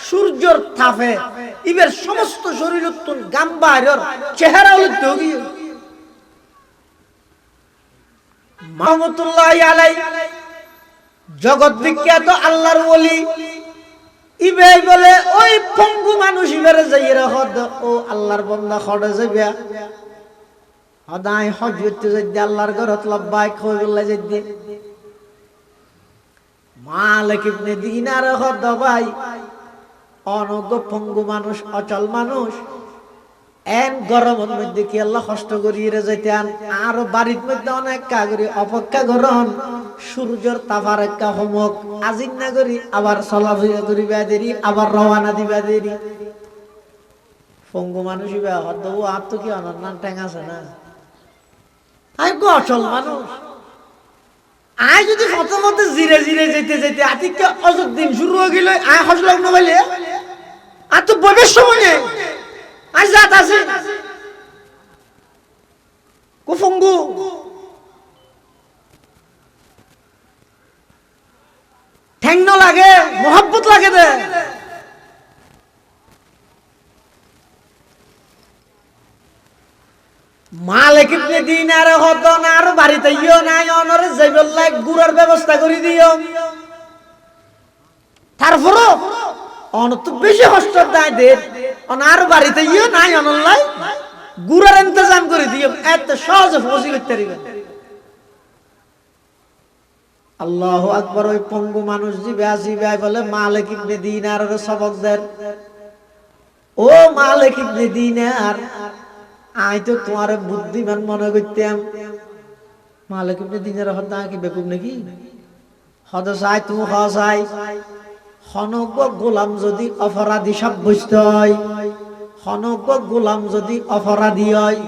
সূর্যর তাপে ইবের সমস্ত শরীর গাম বাইরের চেহারা উলট গিয়ে রহমতুল্লাহি আলাইহি জগৎ বিখ্যাত আল্লাহর ওলি ইবে বলে ওই পঙ্গু মানুষ ইবেরে যাইরা হদ ও আল্লাহর বান্দা খড়ে যাইবা হদায় হজ করতে যাই আল্লাহর ঘরত লব্বাইক কই বললা যাই মালিক ইবনে দিনার হদ ভাই অনগ পঙ্গু মানুষ, অচল মানুষ, এন গরমের মধ্যে কি আল্লাহ কষ্ট করিয়ে যাইতেন। আর বাড়ির মধ্যে অনেক কাগরি অপেক্ষা করন, সূর্যের তাপার একটা হোমক আজিন না করি, আবার চলাফেরা করিবা দেরি, আবার রওনা দিবা দেরি। পঙ্গু মানুষ ইবা হদ ও আর তো কি অনন্য ট্যাং আছে না, আই গো অচল মানুষ। আই যদি প্রথমত জিরে জিরে যেতে যেতে আতিকে অযুত দিন শুরু হয়ে গেল, আই হজ লগ্ন হইলে আর তো বয়সের সময় নেই, আজ রাত আছে কুফঙ্গু থাকে দে মালিক ইবনে দিনার হতন আর বাড়িতে ইও নাই অনরে যাইবল্লাই গুড়ার ব্যবস্থা করে দিও তারপরও অন তো বেশি কষ্ট দায় দে অনার বাড়িতে ইও নাই অনলাই গুড়ার ইন্তজাম করে দিও এত সহজে ফজি করতে পারিবেন আল্লাহু আকবার ওই পঙ্গু মানুষ জিবে আসিবে বলে মালিক ইবনে দিনারের সবক দেন ও মালিক ইবনে দিনার আই তো তোমার বুদ্ধিমান মনে করতাম মালিক ইবনে দিনার হদা কি বেকুব নাকি হদ চাই তুমি হসাই হনক গোলাম যদি অপরাধী সাব্যস্ত হয় হনক গোলাম যদি অপরাধী হয়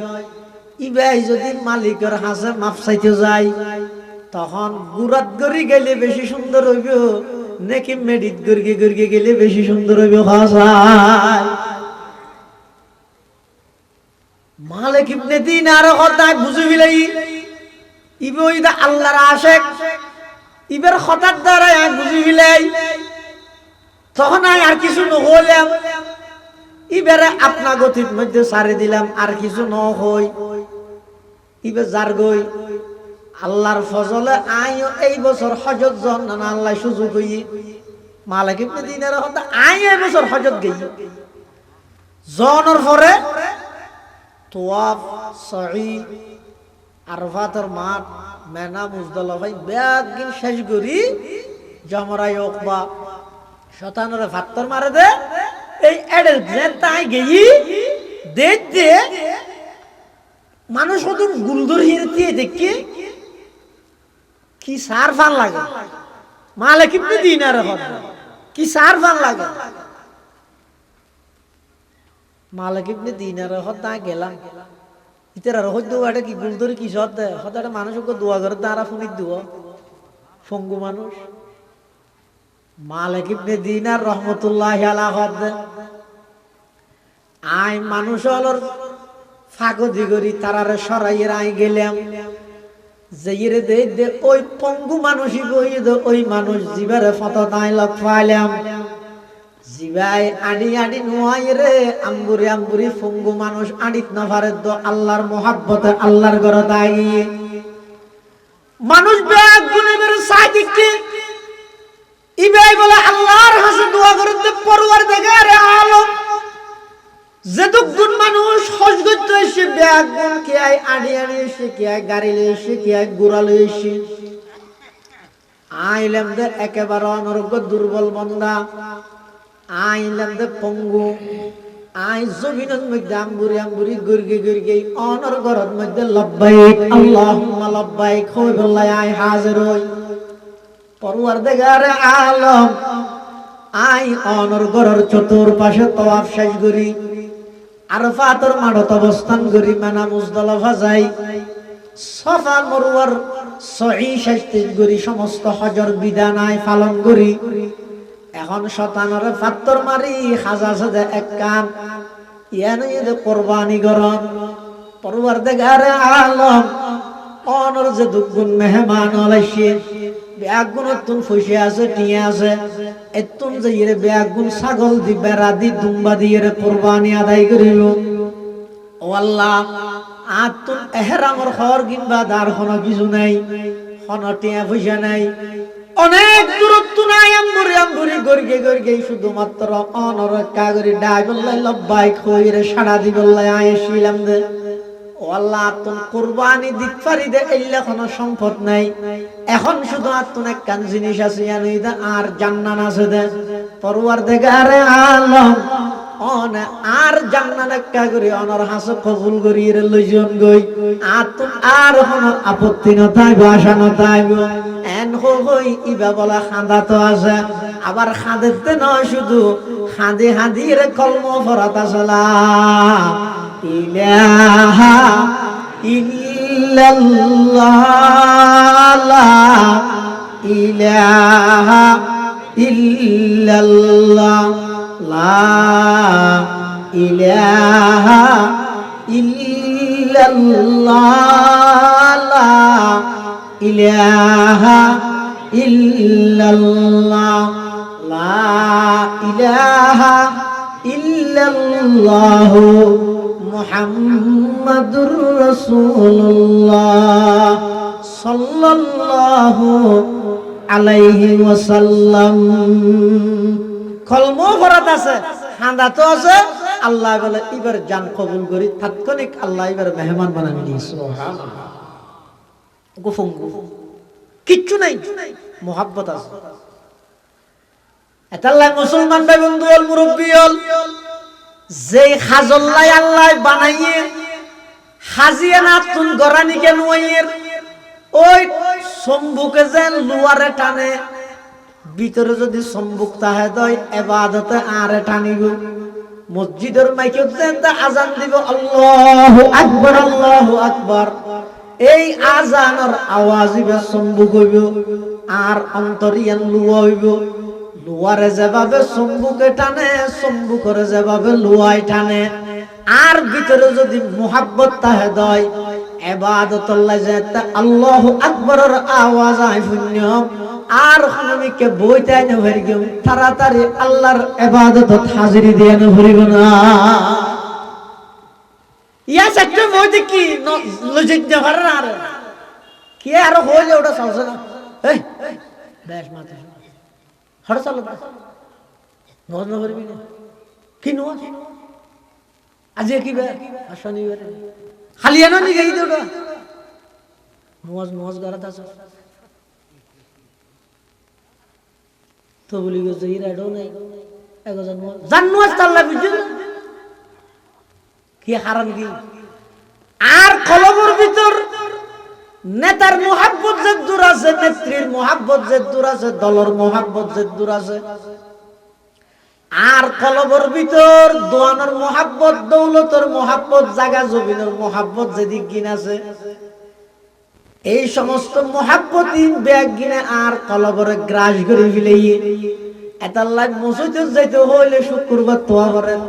ইবাই যদি মালিকের হাসে মাপ চাইতে যায় তখন গুরাত গড়ি গেলে বেশি সুন্দর হইব নাকি মেডিট গড়িয়ে গড়িয়ে গেলে বেশি সুন্দর হইব হসাই মালিক ইবনে দিনার কথা বুঝি বিলাই ইবে ওইদা আল্লাহর আশিক ইবের কথার দ্বারা আমি বুঝি বিলাই তখন আর কিছু নহইলাম ইবেরে আপনা গতির মধ্যে সারি দিলাম আর কিছু ন হই ইবে যার গই আল্লাহর ফজলে আইও এই বছর হজত জন না আল্লাহ সুযোগ হই মালিক ইবনে দিনার কথা আই এই বছর হজত গই জনের পরে তোয়াফ সাই আরফাতের মাঠ মেনা মুজদালিফায় ব্যাগিন শেষ করি জমরাই ওকবা শতানরে ফাত্তর মারে দে এই এডেল গ্রেন তাই গেই দেখতে মানুষ কত গুলদর হিরতি দেখি কি সার ফান লাগে মালিক ইবনে দিনার কথা কি সার ফান লাগে মালিক ইবনে দিনার হত্যা গেলাম ইতার হদ্দ এটা কি গুলদরি কি সদ হতাটা মানুষকে দোয়া করে তারা ফুনিত দুয়া ফঙ্গু মানুষ মালিক ইবনে দিনার রহমতুল্লাহি আলাইহি হদ আই মানুষ হলর ফাগদি করি তারারে সরাইয়ের আই গেলাম যেইরে দে ওই পঙ্গু মানুষই বই ওই মানুষ জিবারে ফত নাই লক পাইলাম জিবাই আডি আডি নোয়াই রে আম্বুরি আম্বুরি ফঙ্গু মানুষ আডিত না পারে তো আল্লাহর মোহাব্বতে আল্লাহর ঘরে দাঁড়িয়ে মানুষ ব্যাগ গুনে বের সাদিককে ইবাই বলে আল্লাহর কাছে দোয়া করতে পরওয়ারদিগার আলম যেদুক গুণ মানুষ হজ করতে এসে ব্যাগ গুণ কে আই আডি আডি এসে কে আই গাড়ি লয়ে এসে কে আই গোড়া লয়ে এসে আইলাম দে একেবারে অনর্গ দুর্বল বন্দা আইলাম দে পঙ্গু আই জমিনের মধ্যে আম্বুরি আম্বুরি গর্গে গর্গে অনর ঘরের মধ্যে লব্বাইক আল্লাহুম্মা লব্বাইক কই বললাই আই হাজির হই পরওয়ারদিগার আলম আই অনর ঘরের চতুর্পাশে তওয়াফ শেষ করি আরফাতের মাঠত অবস্থান করি মানা মুজদালিফা যাই সাফা মারওয়ার সহি শেষ করি সমস্ত হজর বিধান আই পালন করি এখন শতানরে ফাত্তর মারি হাজা সাজা এক কাম ইয়ানে যে কুরবানি গরন পরওয়ারদিগার আলম অনর যে দুগুণ মেহমান আলাইছে ব্যাগুন তুন ফুসে আছে টিয়া আছে এতুন যে ইরে ব্যাগুন ছাগল দি বেড়া দি দুম্বা দিয়ে কুরবানি আদায় করিল ও আল্লাহ আতুন ইহরামর খর কিংবা দার কোনো কিছু নাই কোন টিয়া ফুসে নাই অনেক দূরত্ব নাই আম্বুরি আম্বুরি গর্গে গর্গে শুধুমাত্র অনর কাগরি ডাই বললাই লব্বাইক কইরে সাড়া দি বললাই আইছিলাম দে ও আল্লাহ তুন কুরবানি দিত পারি দে এল্লা কোনো সম্পদ নাই এখন শুধু আতুন এক কান জিনিস আছে জানি দে আর জান্নাত আছে দে পরওয়ারদিগার আলম অন আর জান্নাত কাগরি অনর হাসে কবুল করিরে লইজন গই আতুন আর কোনো আপত্তি নতাই ভাষা নতাই এন হই ইবা বলা খাঁদা তো আছে আবার খাঁদেতে নয় শুধু খাঁদে হাঁদির কলম ফরাত আসলা ইলাহা ইল্লাল্লাহ লা ইলাহা ইল্লাল্লাহ লা ইলাহা ইল্লাল্লাহ লা ইলাহা ইল্লাল্লাহ লা ইলাহা ইল্লাল্লাহু মুহাম্মাদুর রাসূলুল্লাহ সাল্লাল্লাহু আলাইহি ওয়াসাল্লাম। কলমও ফরাত আছে, হাঁদাতো আছে। আল্লাহ বলে এবার জান কবুল করি, তাৎক্ষণিক আল্লাহ এবার মেহমান বানানি দিয়েছে। সুবহানাল্লাহ। গোফঙ্গু কিচ্ছু নাই, মোহাব্বত আছে। এতাল্লাহ মুসলমান ভাই বন্ধু হল, মুরব্বী হল, যে খাজল্লাই আল্লাহ বানাইয়ে হাজিয়ে না তুন গরানিকে নুয়ের ওই সম্বুকে যেন লুয়ারে টানে, ভিতরে যদি সম্বুক তাহে দয় এবাদতে আরে টানিব। মসজিদের মাইকে আজান দিব আল্লাহু আকবার আল্লাহু আকবার, এই আজানের আওয়াজ ইবে সম্বুক হইব আর অন্তরিয়ান লুয়া হইব। লুয়ারে যেভাবে সম্বুকে টানে, সম্বুকরে যেভাবে লুয়াই টানে, আর ভিতরে যদি মুহাব্বত তাহে দয় ইবাদতুল্লাহ যেতে আল্লাহু আকবারের আওয়াজ আই শূন্য আর নবীকে বইতাই না ভরি গেম তাড়াতাড়ি আল্লাহর ইবাদতত হাজিরি দিয়ে না ভরিব না। ইয়া একটা বইতে কি লজিক না পারে না, আর কি আর হইলে ওটা চলছে না। এই বেশ মাথা হড় চলো নজ না ভরবি না, কি নজ আজকে কি বে শনিবারে খালি এনো নি গই তো নজ নজ গরাত আছে তো বলি গো জই রাডো নাই একজন জান্নু আল্লাহ বুঝুন কি হারাম কি। আর কলবের ভিতর নেতার মোহাব্বত যে দূর আছে, নেত্রীর মোহাব্বত যে দূর আছে, দলের মোহাব্বত যে দূর আছে। আর কলবের ভিতর দোয়ানোর মোহাব্বত, দৌলতের মোহাব্বত, জাগা জমিনের মোহাব্বত যেদিক গিন আছে, এই সমস্ত মোহাব্বত ব্যাগ গিনে আর কলবরে গ্রাস করে ফেলাইয়ে এতাল্লাহ মসজিদে যাইতে হইলে শুক্রবার তোয়া করেন,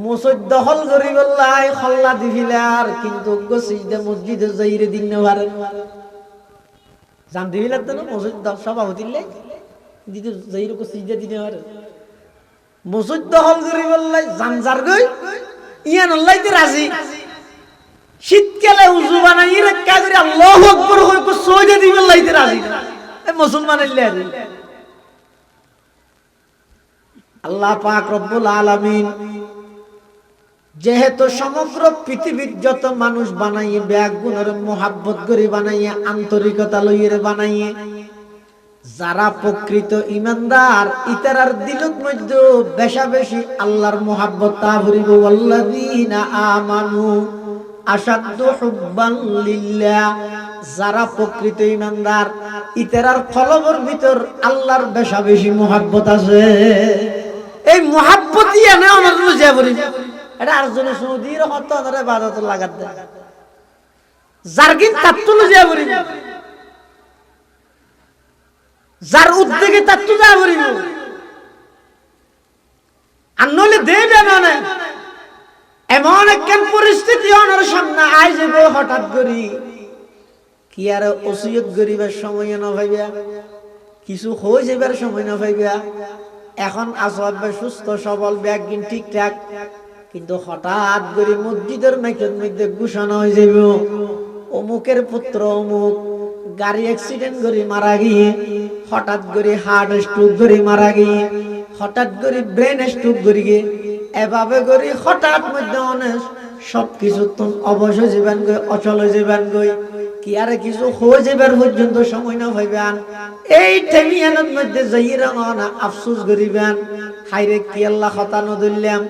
মসজিদ দখল করি বললাই খল্লা দি ফেলে আর কিন্তু সিজদা মসজিদে যাইরে দিন না পারেন জান দিবি লাগতো না মসজিদ সভাপতিলে দিতে যাইরে সিজদা দিনে পারে। মসজিদ দখল করি বললাই জানজার গই ইয়ান আল্লাহতে রাজি, শীতকালে উজু বানাই রেখা করে আল্লাহু আকবার কই কো সওজা দিবে লাইতে রাজি না এ মুসলমানের লেরি। আল্লাহ পাক রব্বুল আলামিন যেহেতু সমগ্র পৃথিবীর যত মানুষ বানাইয়ে ব্যাগ গুণের মোহাব্বত করে বানাইয়ে আন্তরিকতা লইয়ের বানাইয়ে, যারা প্রকৃত ইমানদার ইতারার দিলের মধ্যে বেশা বেশি আল্লাহর মোহাব্বত তা ভরিব। ওয়াল্লাযীনা আমানু আশাদ্দু হুব্বান লিল্লাহ, যারা প্রকৃত ইমানদার ইতারার কলবের ভিতর আল্লাহর বেশা বেশি মোহাব্বত আছে। এই মোহাব্বতই এনে অনর লুজা ভরি এটা আরজনে সৌদির হত ধরে ইবাদত লাগাত দে জারগিন তাত্তু লুজা ভরি যার উদ্যোগে তাত্তু যা ভরিব আর নলে দেবে না। এমন একখান পরিস্থিতি অনার সামনে আই যাবে হঠাৎ করি কি আর ওসিয়ত গরিবের সময় না ভাইবা, কিছু হয়ে যাবার সময় না ভাইবা। এখন আসবে সুস্থ সবল ব্যাগিন ঠিকঠাক, কিন্তু হঠাৎ করে মসজিদের মাইকের মধ্যে ঘোষণা হয়ে যাবে অমুকের পুত্র অমুক গাড়ি অ্যাক্সিডেন্ট করে মারা গিয়ে, হঠাৎ করে হার্ট স্ট্রোক করে মারা গিয়ে, হঠাৎ করে ব্রেন স্ট্রোক করে গিয়ে, এভাবে করে হঠাৎ মধ্যে অনেক সবকিছু অবশ্য জীবন গই অচল জীবন গই কি আর কিছু হয়ে যাবার পর্যন্ত সময় না ভাইবেন। এই টেমিয়ানের মধ্যে যাইরা না আফসোস করিবেন, হাইরে কি আল্লাহ খতা ন ধরলাম,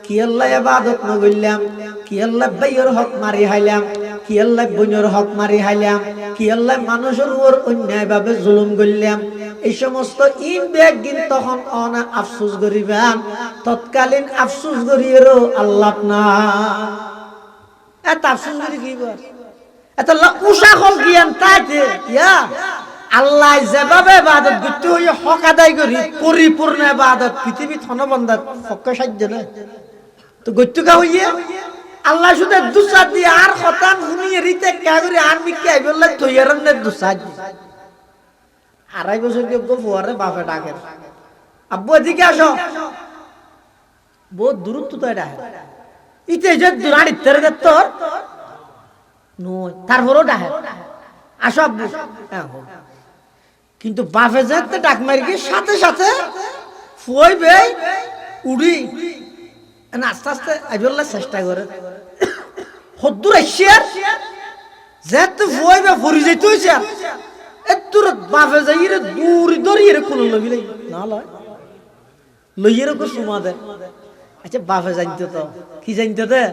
কি আল্লাহ ইবাদত ন করলাম, কি আল্লাহ ভাইয়ের হক মারি হাইলাম, কি আল্লাহ বোনের হক মারি হাইলাম, কি আল্লাহ মানুষের উপর অন্যায় ভাবে জুলুম করলাম। এই সমস্ত ইন ব্যাগিন তখন অনা আফসোস করিবেন, তৎকালীন আফসোস করিয়েরও আল্লাহ না এত আফসোস করি কি বল এত উষা হল জ্ঞান তাইতে ইয়া আল্লাহ যেভাবে ইবাদত করতে হইয়া হক আদায় করি পরিপূর্ণ ইবাদত পৃথিবীত হনবন্দাত হককে সাধ্য না তো গত্যকা হইয়া আল্লাহ শুধু দুসা দিয়ে আর খতান শুনিয়ে রিতে কা করে আর মিকে আইবল্লা তৈয়ারন নে দুসা দি 2.5 বছর যোগ্য ফুয়ারে বাপে ডাকে আব্বু এদিকে আসো, বহুত দূরত্ব তো এটা ইতে যে দুরাড়ি তেরে তোর নয়, তারপরও ডাহে আসো আব্বু। কিন্তু বাপে যেতে ডাক মারি কি সাথে সাথে ফুয়াই বে উড়ি আস্তে আস্তে আইবল্লা চেষ্টা করে হদ্দুর আসিয়ার যেতে ফুয়াই বে ফুরি যাইতে হয়েছে আর এত্তুর বাপে যাই রে দূরি দড়িয়ে রে কোনো লবি না লয় লইয়ে রে সুমা দে। আচ্ছা বাপে জানতো তো কি জানতো দে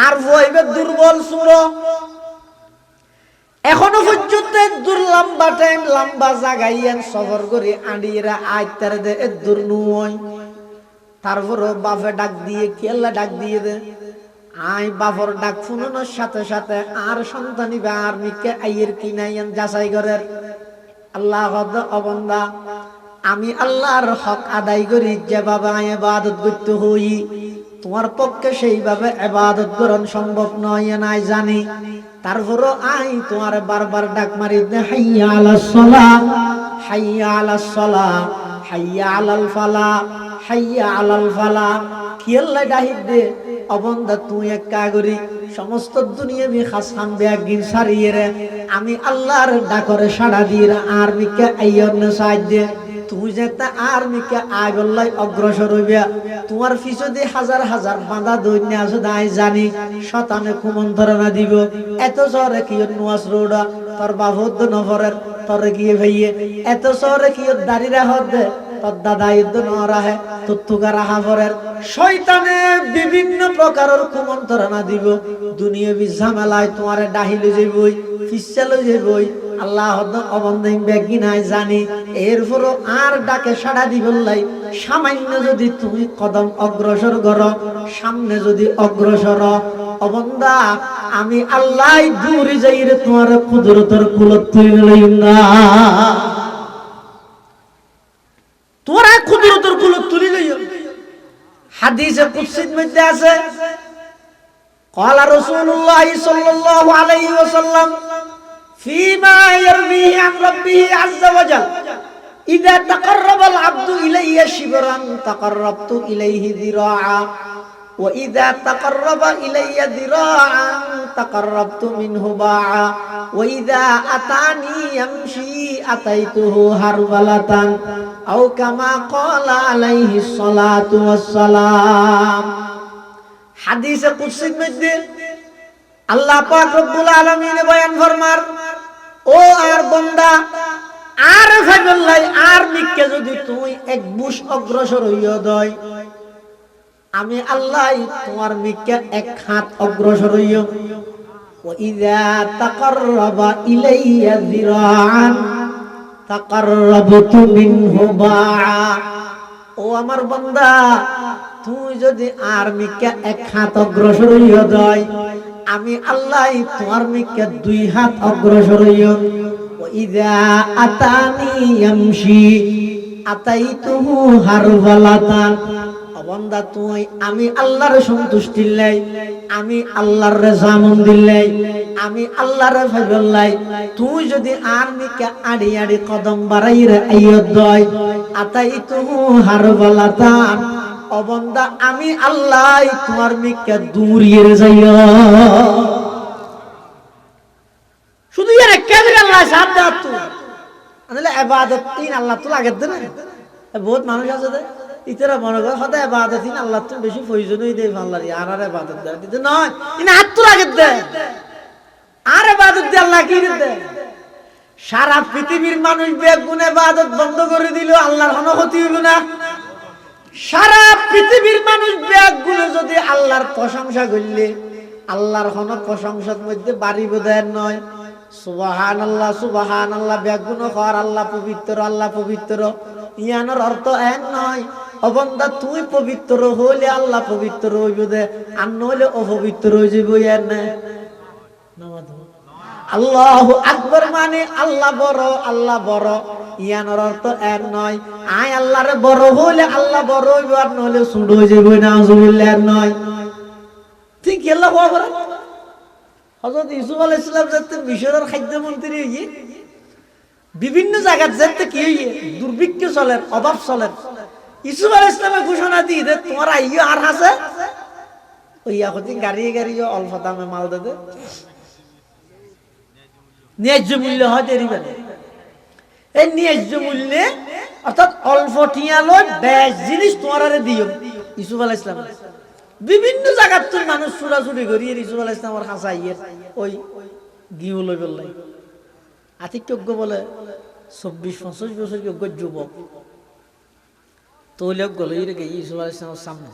আর ফুয়াইবে দুর্বল সুর এখনো পর্যন্ত দূর লম্বা টাইম লম্বা জাগাইয়ান সফর করে আড়িয়েরা আইতারে দে দূর নুয়। তারপরও বাপে ডাক দিয়ে কেল্লা ডাক দিয়ে দে আই বাপর ডাক শুনানোর সাথে সাথে আর সন্তানি বা আর মিকে আইয়ের কি নাইয়ান যাচাই করেন আল্লাহ অবন্দা আমি আল্লাহর হক আদায় করি যেভাবে আমি ইবাদত করতে হই তোমার পক্ষে সেইভাবে ইবাদত করা সম্ভব নয় নাই জানি। তারপরও আই তোমার বারবার ডাক মারি দে হাইয়া আলাস সালাহ হাইয়া আলাস সালাহ হাইয়া আলাল ফালাহ হাইয়া আলাল ফালাহ কি আল্লাহ ডাহিদ দে অবন্দা তুই এক কাগরি সমস্ত দুনিয়া মি খাসাম বেগিন সারিয়ে রে আমি আল্লাহর ডাকরে সাড়া দিয়ে আর মিকে আইয়ন সাহায্য তুই যেটা আর মিকে আগল্লাই অগ্রসর হইবে তোমার পিছনে হাজার হাজার বাঁধা দৈন্য আছে দাই জানি শতানে কুমন্ত্রণা দিব এত শহরে কি নুয়াস রোডা তোর বাবুদ্দ নফরের তোর গিয়ে ভাইয়ে এত শহরে কি দাড়ি রাখত দে তোর দাদা ইদ্দ নরাহে তুত্তুকা রাহা ফরের শয়তানে বিভিন্ন প্রকারের কুমন্ত্রণা দিব দুনিয়াবি ঝামেলায় তোমার ডাহিলে যাইবই ফিসালে যাইবই আল্লাহ অবন্দিন বেগি নাই জানি এরপরও আর ডাকে সাড়া দিবল্লাই সামান্য যদি তুমি কদম অগ্রসর করো সামনে যদি অগ্রসর অবন্দা আমি আল্লাহ দূরে যাই রে তোমার কুদরতের কুলত তুলে লইম না তোরা কুদরতের কুলত তুলে লইম। হাদিসে কুদসির মধ্যে আছে قال رسول الله صلى الله عليه وسلم فيما يرويه عن ربه عز وجل إذا تقرب العبد إلي شبرا تقربت إليه ذراعا وإذا تقرب إلي ذراعا تقربت منه باعا وإذا أتاني يمشي أتيته هرولة أو كما قال عليه الصلاة والسلام। হাদিসে কুদসির মধ্যে আল্লাহ পাক রব্বুল আলামিন বয়ান ফরমার ও আর বান্দা আর ফাইবল্লাই আর মিকে যদি তুই এক বুশ অগ্রসর হইয়া দয় আমি আল্লাহ তোমার মিকে এক হাত অগ্রসর হইয়া ওয়া ইযা তাকাররাবা ইলাইয়া যিরাআন তাকাররাবতু মিনহু বা'a ও আমার বান্দা তুই যদি আর মিকে এক হাত অগ্রসর হইয়া দয় আমি আল্লাহ তোমার মিকে দুই হাত অগ্রসর হইয়া ওয়াইদা আতানি ইয়ামশি আতাইতুহু হারওয়ালাতান বান্দা তুই আমি আল্লাহর সন্তুষ্টির লাই আমি আল্লাহর রাজামন্দির লাই আমি আল্লাহর ফাইবল্লাই তুই যদি আর মিকে আড়ি আড়ি কদম বাড়াইরে আইয়ত দয় আতাইতুহু হারওয়ালাতান অবন্দা আমি আল্লাহ তোমার মিকে দূরিয়ে যাইয়া শুধু এর কেবল আল্লাহ সাথ দাও তুই আনলে ইবাদত তিন আল্লাহ তো লাগে দেন বহুত মানুষ আছে দে ইতরা মনে করে সদা ইবাদত তিন আল্লাহ তো বেশি প্রয়োজনই দেই আল্লাহর আর ইবাদত দেয় দিতে নয় ইনা হাত তো লাগে দে আর ইবাদত দে আল্লাহ কি দে সারা পৃথিবীর মানুষ বেগুন ইবাদত বন্ধ করে দিল আল্লাহর কোনো ক্ষতি হইল না। সারা পৃথিবীর মানুষ বেগুনে যদি আল্লাহর প্রশংসা করলে আল্লাহর কোন প্রশংসার মধ্যে বাড়ি বোধের নয় সুবহানাল্লাহ সুবহানাল্লাহ বেগুন কর আল্লাহ পবিত্র ইয়ানোর অর্থ এক নয় অবন্দা তুই পবিত্র হইলে আল্লাহ পবিত্র হইব দে আর নইলে অপবিত্র হয়ে যাইব এর না আল্লাহু আকবার মানে আল্লাহ বড় ইয়ানোর অর্থ এক নয় আয় আল্লাহরে বড় হইলে আল্লাহ বড় হইব আর নইলে ছোট হয়ে যাইব না আউযুবিল্লাহ এর নয় ঠিক আল্লাহ আকবার। হযরত ইউসুফ আলাইহিস সালাম যেতে মিশরের খাদ্যমন্ত্রী হইয়ে বিভিন্ন জায়গা যেতে কি হইয়ে দুর্ভিক্ষ চলে অভাব চলে ইসুফ আলাইহিস সালামের ঘোষণা দিয়ে দে তোমার আইয়ো আর আছে ওই এখন গাড়ি গাড়ি অল্প দামে মাল দে ন্যায্য মূল্য হয় দেরিবে এই ন্যায্য মূল্যে অর্থাৎ অল্প টিয়া লয় বেশ জিনিস তোমার দিও ইসুফ আলাইহিস সালাম বিভিন্ন জায়গার তো মানুষ চুরাচুরি করি ইসুফ আলাইহিস সালামের কাছে আইয়ে ওই গিউ লই বললাই আতিক্যজ্ঞ বলে 24-25 বছর যোগ্য যুবক তৈলক গলে গিয়ে ইসুফ আলাইহিস সালামের সামনে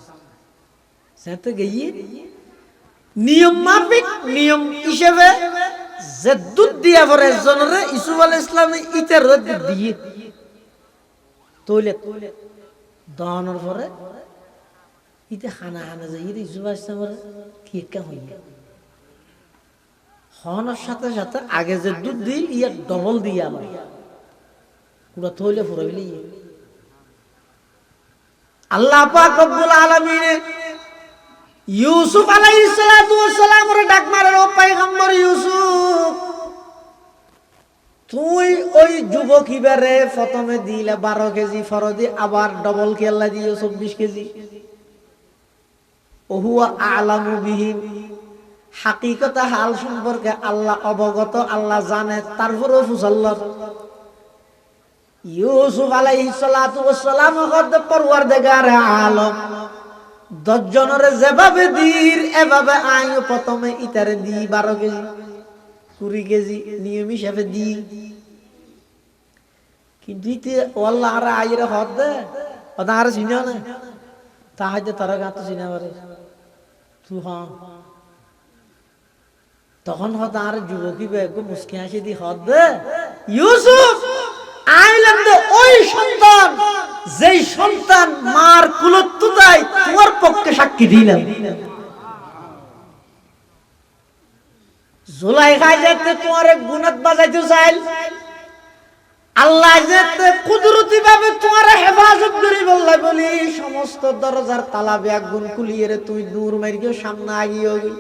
সেতে গিয়ে নিয়ম মাফিক নিয়ম হিসেবে যে দুধ দিয়া পরে জনরে ইসুফ আলাইহিস সালাম ইতের রদ দিয়ে তৈলে দানোর পরে ইতে খানা খানা যায় ইসুফ আলাইহিস সালামের কি একটা হইল হওয়ার সাথে সাথে আগে যে দুধ দিই ইয়া ডবল দিয়ে আবার পুরো তৈলে ফুরাইলে আল্লাহ পাক রব্বুল আলামিন ইউসুফ আলাইহিস সালাতু ওয়াস সালামের ডাক মারে ও পয়গম্বর ইউসুফ তুই ওই যুবক ইবারে প্রথমে দিলে 12 কেজি ফরদি আবার ডবল কি আল্লাহ দিও 24 কেজি ও হুয়া আলামু বিহিম হাকিকত হাল সম্পর্কে আল্লাহ অবগত আল্লাহ জানে তারপরেও ফুসাল্লাহ ইউসুফ আলাইহিস সালাতু ওয়াস সালাম কত পরওয়ারদিগার আলম 10 জনের যেভাবে দির এভাবে আইও প্রথমে ইতারে দি 12 কেজি 20 কেজি নিয়ম হিসাবে দি কিন্তু ইতে আল্লাহ আর আইরে হদ দে ওটা আর চিনা না তাহাজে তারা গাত চিনা পারে তুই হ্যাঁ তখন হদ আর যুবকী বেগ মুস্কি হাসি দি হদ দে ইউসুফ আইলাম দে ওই সন্তান যেই সন্তান মার কুলত্তুতাই তোমার পক্ষে সাক্ষী দিলাম জুলাইখা যেতে তোমার গুনাত বাজাইতে চাইল আল্লাহ যেতে কুদরতি ভাবে তোমার হেফাজত করি বললাই বলি সমস্ত দরজার তালা বেগুন খুলিয়ে রে তুই দূর মারিয়ে সামনে আগিয়ে গই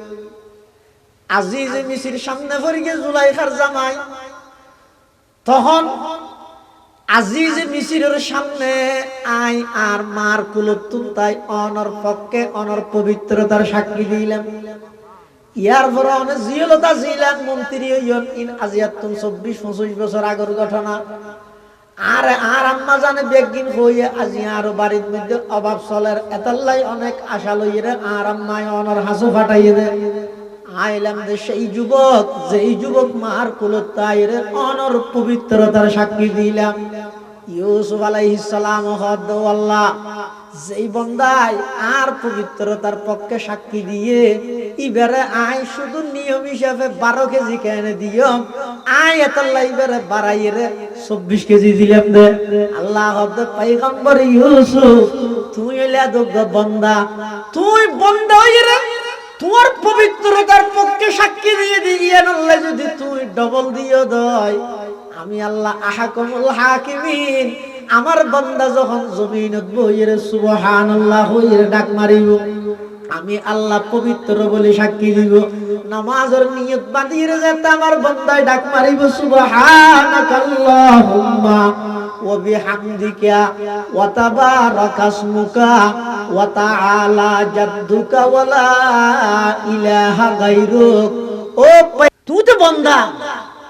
আজিজ মিসির সামনে পড়িয়ে জুলাইখার জামাই তখন আজিজ মিসিরের সামনে আই আর মার কুলতুম তাই অনর পক্ষে অনর পবিত্রতার সাক্ষী দিলাম ইয়ার পরে অনেক জিয়লতা ছিলেন মন্ত্রী হইন ইন আজিয়াতুম 24-25 বছর আগের ঘটনা আর আর আম্মা জানে বেগিন হইয়ে আজি আর বাড়ির মধ্যে অভাব চলের এতাল্লাই অনেক আশা লইরে আর আম্মায় অনর হাসু ফাটাইয়ে দে আইলাম দে সেই যুবক যেই যুবক মার কুলত তাইরে অনর পবিত্রতার সাক্ষী দিলাম ইউসুফ আলাইহিস সালাম হদ আল্লাহ যেই বন্দাই আর পবিত্রতার পক্ষে সাক্ষী দিয়ে ইবারে আয় শুধু নিয়ম হিসাবে 12 কেজি কেনে দিও আয় এতাল্লাহ ইবারে বাড়াইরে 24 কেজি দিলাম দে আল্লাহ হদ পয়গম্বর ইউসুফ তুই এলা দগ বন্দা তুই বন্দা হইরে তোমার পবিত্রতার পক্ষে সাক্ষী দিয়ে দিয়ে আল্লাহ যদি তুই ডবল দিও দয় আমি আল্লাহ আহকামুল হাকিমিন আমার বান্দা যখন জমিনত বইরে সুবহানাল্লাহ হইরে ডাক মারিব আমি আল্লাহ পবিত্র বলে সাক্ষী দিব নামাজের নিয়ত বাঁধিয়ে যেতে আমার বান্দায় ডাক মারিব সুবহানাকাল্লাহুম্মা ওয়া বিহামদিকা ওয়া তাবারাকা ইসমুকা ওয়া তাআলা জাদ্দুকা ওয়া লা ইলাহা গায়রুক ও তুই তো বান্দা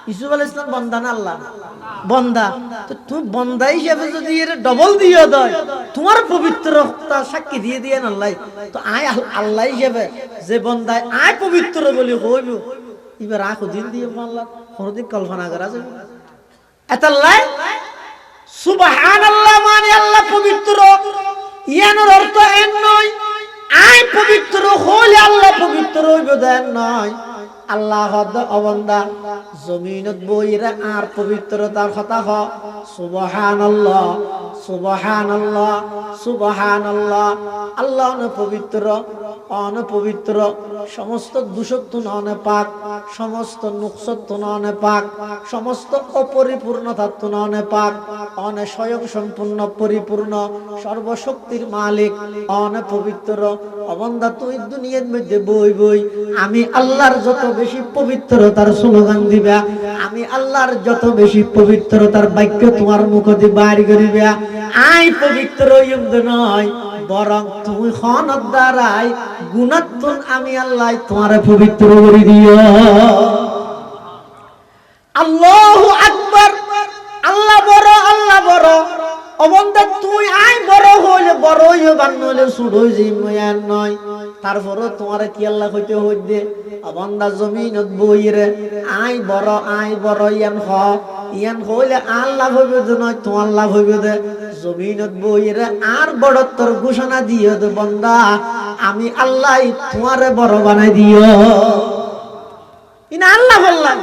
ইউসুফ আলাইহিস সালাম বান্দা না আল্লাহ বান্দা তো তুই বান্দা হিসেবে যদি এর ডবল দিয়ে দেয় তোমার পবিত্রতা সাক্ষী দিয়ে দিয়ে আল্লাহ তো আয় আল্লাহ হিসেবে যে বান্দায় আয় পবিত্র বলি হইব এবার আখো দিন দিয়ে আল্লাহ কোনদিন কল্পনা করা যাবে এতাল্লাহ সুবহানাল্লাহ মানে আল্লাহ পবিত্র ইয়ানোর অর্থ এন নয় আয় পবিত্র হইলে আল্লাহ পবিত্র হইব দেন নয় আল্লাহ হদ অবন্দা জমিনত বইরা আর পবিত্রতার কথা হ সুবহানাল্লাহ সুবহানাল্লাহ সুবহানাল্লাহ আল্লাহ পবিত্র অনপবিত্র সমস্ত দূষত্ব ননে পাক সমস্ত নুকসত্ব ননে পাক সমস্ত অপরিপূর্ণতাত্ব ননে পাক অনে স্বয়ং সম্পূর্ণ পরিপূর্ণ সর্বশক্তির মালিক অনপবিত্র অবন্দা তুই দুনিয়ার মধ্যে বই বই আমি আল্লাহর যত বেশি পবিত্রতার স্লোগান দিবা আমি আল্লাহর যত বেশি পবিত্রতার বাক্য তোমার মুখ দিয়ে বাইর করিবা আই পবিত্র হইম নয়, বরং তুমি খনত দ্বারাই গুণাত্মন আমি আল্লাহ তোমারে পবিত্র করে দিও। আল্লাহু আকবার। আল্লাহ বড়, আল্লাহ বড়। ও বান্দা তুই আই বড় হইলে বড় হইও, বান্নলে ছোট হইয়ার নয়। তারপরও তোমার কি আল্লাহ কইতে হইবে, ও বান্দা জমিনত বইরে আই বড় ইয়ান হইলে আল্লাহ হইবে যে নয়, তোমার লাভ হইবে দে। জমিনত বইরে আর বড়ত্বর ঘোষণা দিও দে, বান্দা আমি আল্লাহ তোমারে বড় বানাই দিও। ইনা আল্লাহ বললাম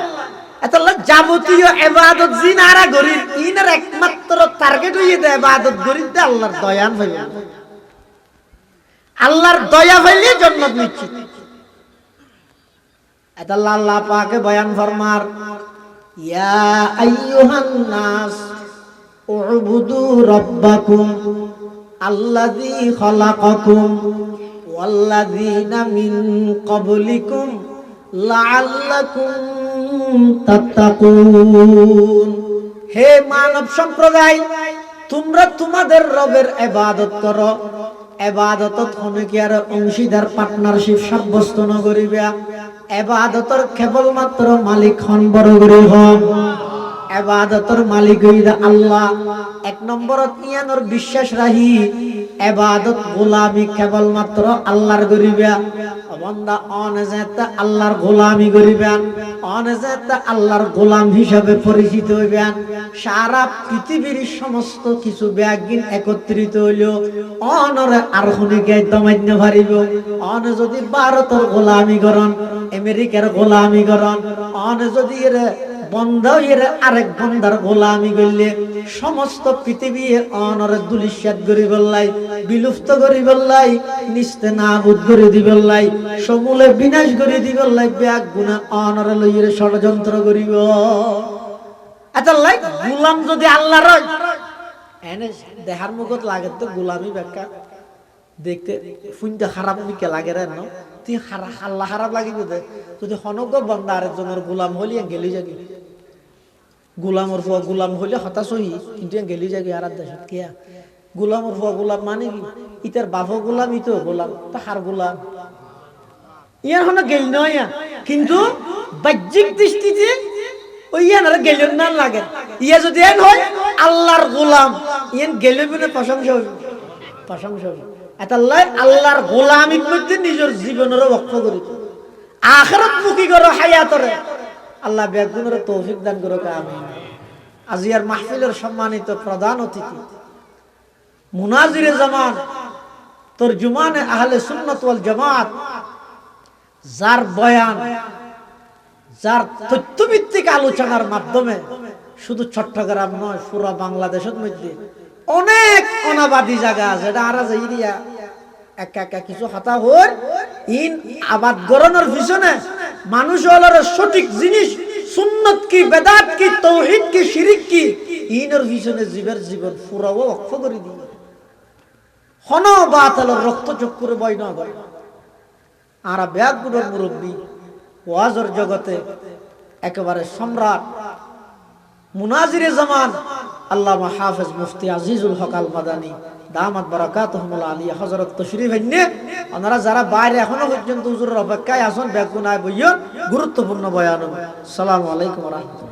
এতলা যাবতীয় ইবাদত জিনারা গরিব ইনার একমাত্র টার্গেট হইয়ে দেয় ইবাদত গরিব দে আল্লাহর দয়া হইবে। আল্লাহর দয়া হইলে জান্নাত নিশ্চিত। এতলা আল্লাহ পাকে বয়ান ফরমার, ইয়া আইয়ুহান নাস উবুদু রাব্বাকুম আল্লাযী খালাকাকুম ওয়াল্লাযীনা মিন ক্বাবলিকুম লাআল্লাকুম তাত্তাকুন। হে মানব সম্প্রদায়, তোমরা তোমাদের রবের ইবাদত করো। ইবাদতত কোনো কি আর অংশীদার পার্টনারশিপ সাব্যস্ত ন করিবা। ইবাদতর কেবলমাত্র মালিক হন বড় করে হন। ইবাদতর মালিক হইরা আল্লাহ। এক নম্বরত ইয়ানোর বিশ্বাস রাহি ইবাদত গোলামি কেবলমাত্র আল্লাহর করিবা। বান্দা অনজাত আল্লাহর গোলামি করিবেন, অনজাত আল্লাহর গোলাম হিসাবে পরিচিত হইবেন। সারা পৃথিবীর সমস্ত কিছু ব্যাগিন একত্রিত হইল অনরে আর খুনিকে দমাইন্য পারিব। অন যদি ভারতের গোলামি করন, আমেরিকার গোলামি করন, অন যদি এর বন্ধ এর আরেক বন্ধার গোলামি করলে সমস্ত পৃথিবী অনরে দুলিশাত করি বললাই, বিলুপ্ত করি বললাই, নিস্তে নাবুদ করে দিবল্লাই, সমূলে বিনাশ করে দিবল্লাই। ব্যাগ গুণা অনরে লইয়ে ষড়যন্ত্র করিব। এত লাই গোলাম যদি আল্লাহর হয় এনে দেহার মুখত লাগে তো গোলামি ব্যাখ্যা দেখতে ফুনতে খারাপ মিকে লাগে রে ন তুই আল্লাহ খারাপ লাগিব দে যদি হনক বন্দা আরেকজনের গোলাম হলিয়া গেলি যাবি। গোলামর ফুয়া গোলাম হইলে হতাশ হই, কিন্তু গেলি যাবি আর দেশত কিয়া গোলামর ফুয়া গোলাম মানে কি ইতার বাপ গোলাম ইতো গোলাম তাহার গোলাম ইয়ার হন গেল নয়। কিন্তু বাহ্যিক দৃষ্টিতে ওই ইয়ার গেলেন না লাগে। ইয়া যদি এন হয় আল্লাহর গোলাম ইয়ান গেলে বিনে প্রশংসা হইবে, প্রশংসা হইবে। এতাল্লাই আল্লাহর গোলামির মধ্যে নিজের জীবনের লক্ষ্য করি আখিরাত মুখী করো হায়াতরে। আল্লাহ বেগুনের তৌফিক দান করুক, আমিন। আজিয়ার মাহফিলের সম্মানিত প্রধান অতিথি মুনাজিরে জামান তরজুমানে আহলে সুন্নাত ওয়াল জামাত, যার বয়ান, যার তথ্যভিত্তিক আলোচনার মাধ্যমে শুধু চট্টগ্রাম নয় পুরো বাংলাদেশের মধ্যে অনেক অনাবাদী জায়গা আছে, এটা আর যাইয়া একা একা কিছু হাতা হল ইন আবাদ গরনের পিছনে মানুষ হলার সঠিক জিনিস সুন্নত কি, বেদাত কি, তৌহিদ কি, শিরিক কি, ইনের পিছনে জীবের জীবন পুরাও অক্ষ করে দিয়ে হন বাতালের রক্ত চক্ষুরে বয় না করে। আর ব্যাগগুলোর মুরব্বী ওয়াজর জগতে একেবারে সম্রাট মুনাজিরে জামান আল্লামা হাফেজ মুফতি আজিজুল হক আল মাদানী দামাত বারাকাতুহুল আলিয়া হযরত তশরীফ এনে ওনারা যারা বাইরে এখনো পর্যন্ত হুজুরের অপেক্ষায় আছেন ব্যাগুনায় বইয়ন গুরুত্বপূর্ণ বয়ান। আসসালামু আলাইকুম ওয়া রাহমাতুল্লাহ।